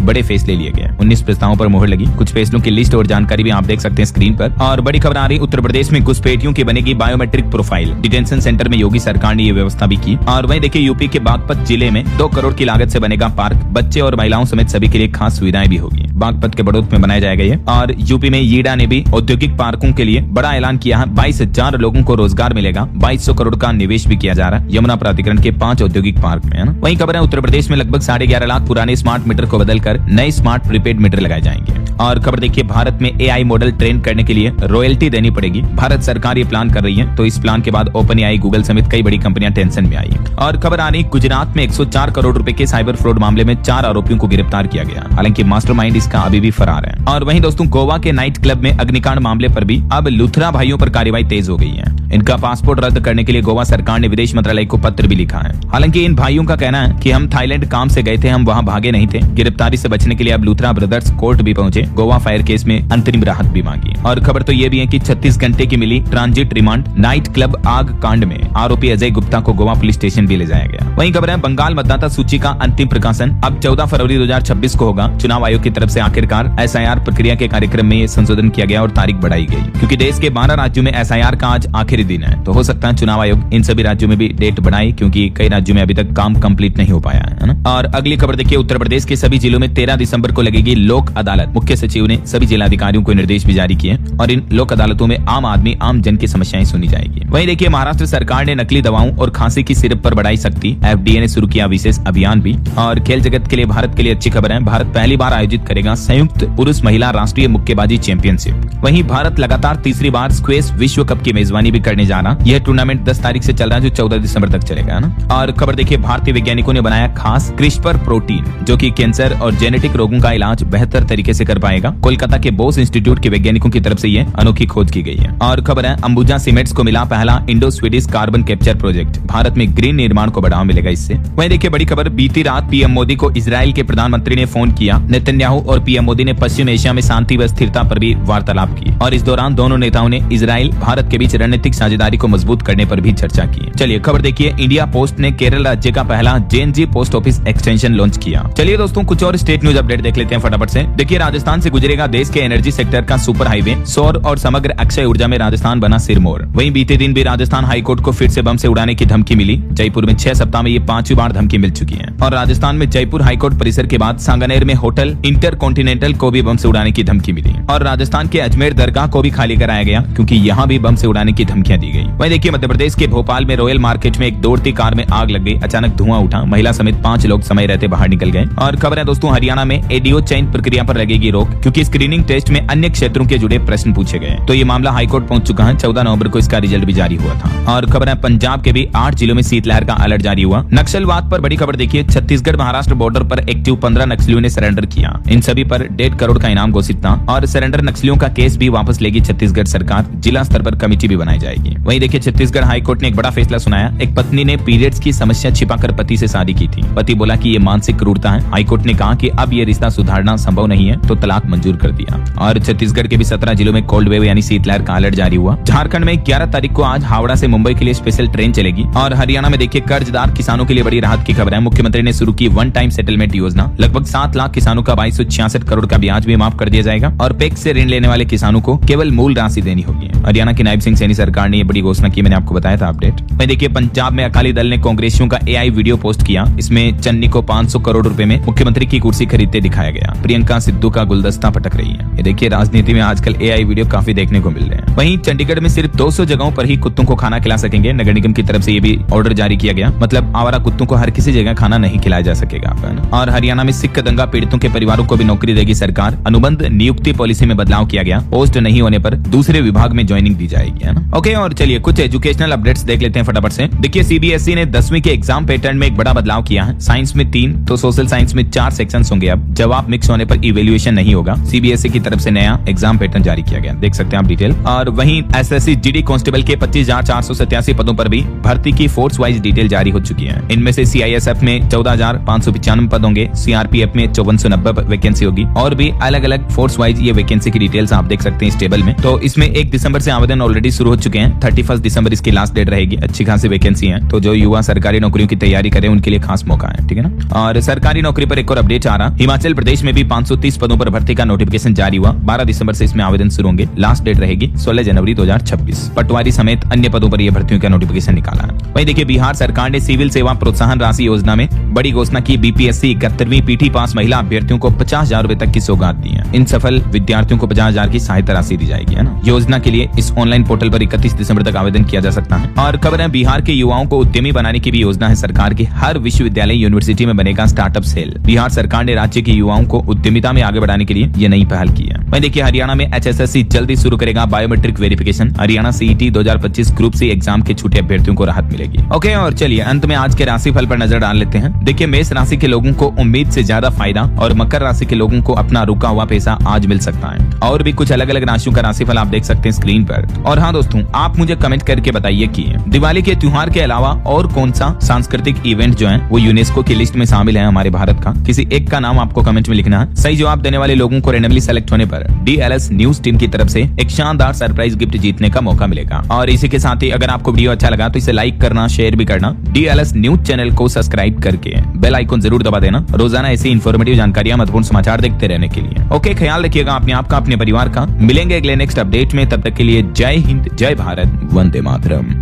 बड़े फैसले लिए गए। 19 प्रस्तावों पर मुहर लगी। कुछ फैसलों की लिस्ट और जानकारी भी आप देख सकते हैं स्क्रीन पर। और बड़ी खबर आ रही, उत्तर प्रदेश में घुसपैठियों की बनेगी बायोमेट्रिक प्रोफाइल। डिटेंशन सेंटर में योगी सरकार ने ये व्यवस्था भी की। और वहीं देखिए यूपी के बागपत जिले में 2 करोड़ की लागत से बनेगा पार्क। बच्चे और महिलाओं समेत सभी के लिए खास सुविधाएं भी होगी। बागपत के बड़ौत में बनाया जाएगा ये। और यूपी में यीडा ने भी औद्योगिक पार्कों के लिए बड़ा ऐलान किया है। 22,000 लोगों को रोजगार मिलेगा। 2200 करोड़ का निवेश भी किया जा रहा है यमुना प्राधिकरण के 5 औद्योगिक पार्क में, है ना। वहीं खबर है उत्तर प्रदेश में लगभग 11.5 लाख पुराने स्मार्ट मीटर को बदलकर नए स्मार्ट प्रीपेड मीटर लगाए जाएंगे। और खबर देखिए भारत में AI मॉडल ट्रेन करने के लिए रॉयल्टी देनी पड़ेगी। भारत सरकार ये प्लान कर रही है, तो इस प्लान के बाद ओपन AI, गूगल समेत कई बड़ी कंपनियां टेंशन में आई। और खबर आ रही, गुजरात में 104 करोड़ रुपए के साइबर फ्रॉड मामले में 4 आरोपियों को गिरफ्तार किया गया। हालांकि मास्टरमाइंड इसका अभी भी फरार है। और वहीं दोस्तों गोवा के नाइट क्लब में अग्निकांड मामले पर भी अब लुथरा भाइयों पर कार्रवाई तेज हो गई है। इनका पासपोर्ट रद्द करने के लिए गोवा सरकार ने विदेश मंत्रालय को पत्र भी लिखा है। हालांकि इन भाइयों का कहना है कि हम थाईलैंड काम से गए थे, हम वहां भागे नहीं थे। गिरफ्तारी से बचने के लिए अब लुथरा ब्रदर्स कोर्ट भी पहुंचे। गोवा फायर केस में अंतरिम राहत भी मांगी। और खबर तो ये भी है कि 36 घंटे की मिली ट्रांजिट रिमांड। नाइट क्लब आग कांड में आरोपी अजय गुप्ता को गोवा पुलिस स्टेशन भी ले जाया गया। वहीं खबर है बंगाल मतदाता सूची का अंतिम प्रकाशन अब 14 फरवरी 2026 को होगा। चुनाव आयोग की तरफ से आखिरकार SIR प्रक्रिया के कार्यक्रम में संशोधन किया गया और तारीख बढ़ाई गई, क्योंकि देश के 12 राज्यों में SIR का आज आखिरी दिन है। तो हो सकता है चुनाव आयोग इन सभी राज्यों में भी डेट बढ़ाए, क्योंकि कई राज्यों में अभी तक काम कंप्लीट नहीं हो पाया है ना। और अगली खबर देखिए, उत्तर प्रदेश के सभी जिलों में 13 दिसंबर को लगेगी लोक अदालत। मुख्य सचिव ने सभी जिलाधिकारियों को निर्देश भी जारी किए और इन लोक अदालतों में आम आदमी, आम जन की समस्याएं सुनी जाएगी। वहीं देखिए महाराष्ट्र सरकार ने नकली दवाओं और खांसी की सिरप पर बढ़ाई सख्ती। FDA ने शुरू किया विशेष अभियान भी। और खेल जगत के लिए, भारत के लिए अच्छी खबर है, भारत पहली बार आयोजित करेगा संयुक्त पुरुष महिला राष्ट्रीय मुक्केबाजी चैंपियनशिप। वहीं भारत लगातार तीसरी बार स्क्वैश विश्व कप की मेजबानी भी करने जा रहा। यह टूर्नामेंट 10 तारीख से चल रहा है, जो 14 दिसंबर तक चलेगा ना। और खबर देखिए भारतीय वैज्ञानिकों ने बनाया खास क्रिस्पर प्रोटीन, जो कि कैंसर और जेनेटिक रोगों का इलाज बेहतर तरीके से कर पाएगा। कोलकाता के बोस इंस्टीट्यूट के वैज्ञानिकों की तरफ से यह अनोखी खोज की गई है। और खबर है अंबुजा सीमेंट्स को मिला पहला Indo Swedish carbon capture project. Bharat में ग्रीन निर्माण को बढ़ावा मिलेगा इससे। वहीं देखिए बड़ी खबर, बीती रात पीएम मोदी को इजराइल के प्रधानमंत्री ने फोन किया। नेतन्याहू और पीएम मोदी ने पश्चिम एशिया में शांति व स्थिरता पर भी वार्तालाप की। और इस दौरान दोनों नेताओं ने इजराइल भारत के बीच रणनीतिक साझेदारी को मजबूत करने पर भी चर्चा की। चलिए खबर देखिए, इंडिया पोस्ट ने केरल राज्य का पहला JNG post office extension launch किया। चलिए दोस्तों कुछ और स्टेट न्यूज अपडेट देख लेते हैं फटाफट से। देखिए राजस्थान से गुजरेगा देश के एनर्जी सेक्टर का सुपर हाईवे। सौर और समग्र अक्षय ऊर्जा में राजस्थान बना सिरमौर। वहीं बीते दिन भी राजस्थान हाईकोर्ट को फिर से बम से उड़ाने की धमकी मिली। जयपुर में 6 सप्ताह में ये 5वीं बार धमकी मिल चुकी है। और राजस्थान में जयपुर हाईकोर्ट परिसर के बाद सांगानेर में होटल इंटरकॉन्टिनेंटल को भी बम से उड़ाने की धमकी मिली। और राजस्थान के अजमेर दरगाह को भी खाली कराया गया, क्योंकि यहाँ भी बम से उड़ाने की धमकियां दी गई। वहीं देखिए मध्य प्रदेश के भोपाल में रॉयल मार्केट में एक दौड़ती कार में आग लग गई। अचानक धुआं उठा, महिला समेत 5 लोग समय रहते बाहर निकल गए। और खबर है दोस्तों हरियाणा में एडीओ चयन प्रक्रिया पर लगेगी रोक, क्योंकि स्क्रीनिंग टेस्ट में अन्य क्षेत्रों के जुड़े प्रश्न पूछे गए। तो ये मामला हाईकोर्ट पहुंच चुका है। 14 नवंबर को इसका रिजल्ट भी जारी हुआ था। और खबर है पंजाब के भी 8 जिलों में शीतलहर का अलर्ट जारी हुआ। नक्सलवाद पर बड़ी खबर देखिए, छत्तीसगढ़ महाराष्ट्र बॉर्डर पर एक्टिव 15 नक्सलियों ने सरेंडर किया। इन सभी पर 1.5 करोड़ का इनाम घोषित था। और सरेंडर नक्सलियों का केस भी वापस लेगी छत्तीसगढ़ सरकार। जिला स्तर पर कमेटी भी बनाई जाएगी। वहीं देखिए छत्तीसगढ़ हाईकोर्ट ने एक बड़ा फैसला सुनाया। एक पत्नी ने पीरियड्स की समस्या छिपाकर पति से शादी की थी। पति बोला कि ये मानसिक क्रूरता है। हाईकोर्ट ने कहा कि अब ये रिश्ता सुधारना संभव नहीं है, तो तलाक मंजूर कर दिया। और छत्तीसगढ़ के भी 17 जिलों में कोल्ड वेव यानी शीतलहर का अलर्ट जारी हुआ। झारखंड में 11 तारीख को आज हावड़ा से मुंबई के लिए स्पेशल ट्रेन चलेगी। और हरियाणा में देखिए कर्जदार किसानों के लिए बड़ी राहत की खबर है। मुख्यमंत्री ने शुरू की वन टाइम सेटलमेंट योजना। लगभग 7 लाख किसानों का 2266 करोड़ का ब्याज भी माफ कर दिया जाएगा। और पैक्स से ऋण लेने वाले किसानों को केवल मूल राशि देनी होगी। हरियाणा की नायब सिंह सैनी सरकार सरकार ने ये बड़ी घोषणा की, मैंने आपको बताया था अपडेट। वहीं देखिए पंजाब में अकाली दल ने कांग्रेसियों का एआई वीडियो पोस्ट किया। इसमें चन्नी को 500 करोड़ रुपए में मुख्यमंत्री की कुर्सी खरीदते दिखाया गया। प्रियंका सिद्धू का गुलदस्ता पटक रही है। ये देखिए राजनीति में आजकल एआई वीडियो काफी देखने को मिल रहे हैं। वहीं चंडीगढ़ में सिर्फ 200 जगहों पर ही कुत्तों को खाना खिला सकेंगे। नगर निगम की तरफ से ये भी ऑर्डर जारी किया गया, मतलब आवारा कुत्तों को हर किसी जगह खाना नहीं खिलाया जा सकेगा। और हरियाणा में सिख दंगा पीड़ितों के परिवारों को भी नौकरी देगी सरकार। अनुबंध नियुक्ति पॉलिसी में बदलाव किया गया। पोस्ट नहीं होने पर दूसरे विभाग में ज्वाइनिंग दी जाएगी, है ना। ओके, और चलिए कुछ एजुकेशनल अपडेट्स देख लेते हैं फटाफट से। देखिए सीबीएसई ने 10वीं के एग्जाम पैटर्न में एक बड़ा बदलाव किया है। साइंस में 3 तो सोशल साइंस में 4 सेक्शंस होंगे। अब जवाब मिक्स होने पर इवेल्युएशन नहीं होगा। सीबीएसई की तरफ से नया एग्जाम पैटर्न जारी किया गया, देख सकते हैं आप डिटेल। और वहीं एसएससी जीडी कांस्टेबल के 25,487 पदों पर भी भर्ती की फोर्स वाइज डिटेल जारी हो चुकी है। इनमें से सीआईएसएफ में 14,595 पद होंगे, सीआरपीएफ में 5490 वैकेंसी होगी, और भी अलग अलग फोर्स वाइज ये वैकेंसी की डिटेल्स आप देख सकते हैं इस टेबल में। तो इसमें 1 दिसंबर से आवेदन ऑलरेडी शुरू हो चुके हैं। 31 दिसंबर इसकी लास्ट डेट रहेगी। अच्छी खासी वैकेंसी है, तो जो युवा सरकारी नौकरियों की तैयारी करें उनके लिए खास मौका है, ठीक है ना। और सरकारी नौकरी पर एक और अपडेट आ रहा। हिमाचल प्रदेश में भी 530 पदों पर भर्ती का नोटिफिकेशन जारी हुआ। 12 दिसंबर से इसमें आवेदन शुरू होंगे। लास्ट डेट रहेगी 16 जनवरी 2026। पटवारी समेत अन्य पदों पर यह भर्तियों का नोटिफिकेशन निकाला है। वहीं देखिए बिहार सरकार ने सिविल सेवा प्रोत्साहन राशि योजना में बड़ी घोषणा की। बीपीएससी 71वीं पीटी पास महिला अभ्यर्थियों को 50,000 रूपए तक की सौगात दी है। इन सफल विद्यार्थियों को 50,000 की सहायता राशि दी जाएगी, है ना। योजना के लिए इस ऑनलाइन पोर्टल पर 31 दिसंबर तक आवेदन किया जा सकता है। और खबर है बिहार के युवाओं को उद्यमी बनाने की भी योजना है सरकार की। हर विश्वविद्यालय यूनिवर्सिटी में बनेगा स्टार्टअप सेल। बिहार सरकार ने राज्य के युवाओं को उद्यमिता में आगे बढ़ाने के लिए ये नई पहल की है। वहीं देखिए हरियाणा में एचएसएससी जल्दी शुरू करेगा biometric verification. Haryana CET 2025 group C exam के छूटे अभ्यर्थियों को राहत मिलेगी। ओके, और चलिए अंत में आज के राशिफल पर नजर डाल लेते हैं। देखिए मेष राशि के लोगों को उम्मीद से ज्यादा फायदा, और मकर राशि के लोगों को अपना रुका हुआ पैसा आज मिल सकता है। और भी कुछ अलग अलग राशियों का राशिफल आप देख सकते हैं स्क्रीन पर। और हाँ दोस्तों, आप मुझे कमेंट करके बताइए कि दिवाली के त्योहार के अलावा और कौन सा सांस्कृतिक इवेंट जो है वो यूनेस्को की लिस्ट में शामिल है हमारे भारत का। किसी एक का नाम आपको कमेंट में लिखना है। सही जवाब देने वाले लोगों को रैंडमली सेलेक्ट होने पर डीएलएस न्यूज टीम की तरफ से एक शानदार सरप्राइज गिफ्ट जीतने का मौका मिलेगा। और इसी के साथ ही अगर आपको वीडियो अच्छा लगा तो इसे लाइक करना, शेयर भी करना। डीएलएस न्यूज चैनल को सब्सक्राइब करके बेल आइकन जरूर दबा देना, रोजाना ऐसी इन्फॉर्मेटिव जानकारियां, महत्वपूर्ण समाचार देखते रहने के लिए। ओके, ख्याल रखिएगा अपने आप का, अपने परिवार का। मिलेंगे अगले नेक्स्ट अपडेट में, तब तक के लिए जय हिंद, जय भारत, वंदे मातरम।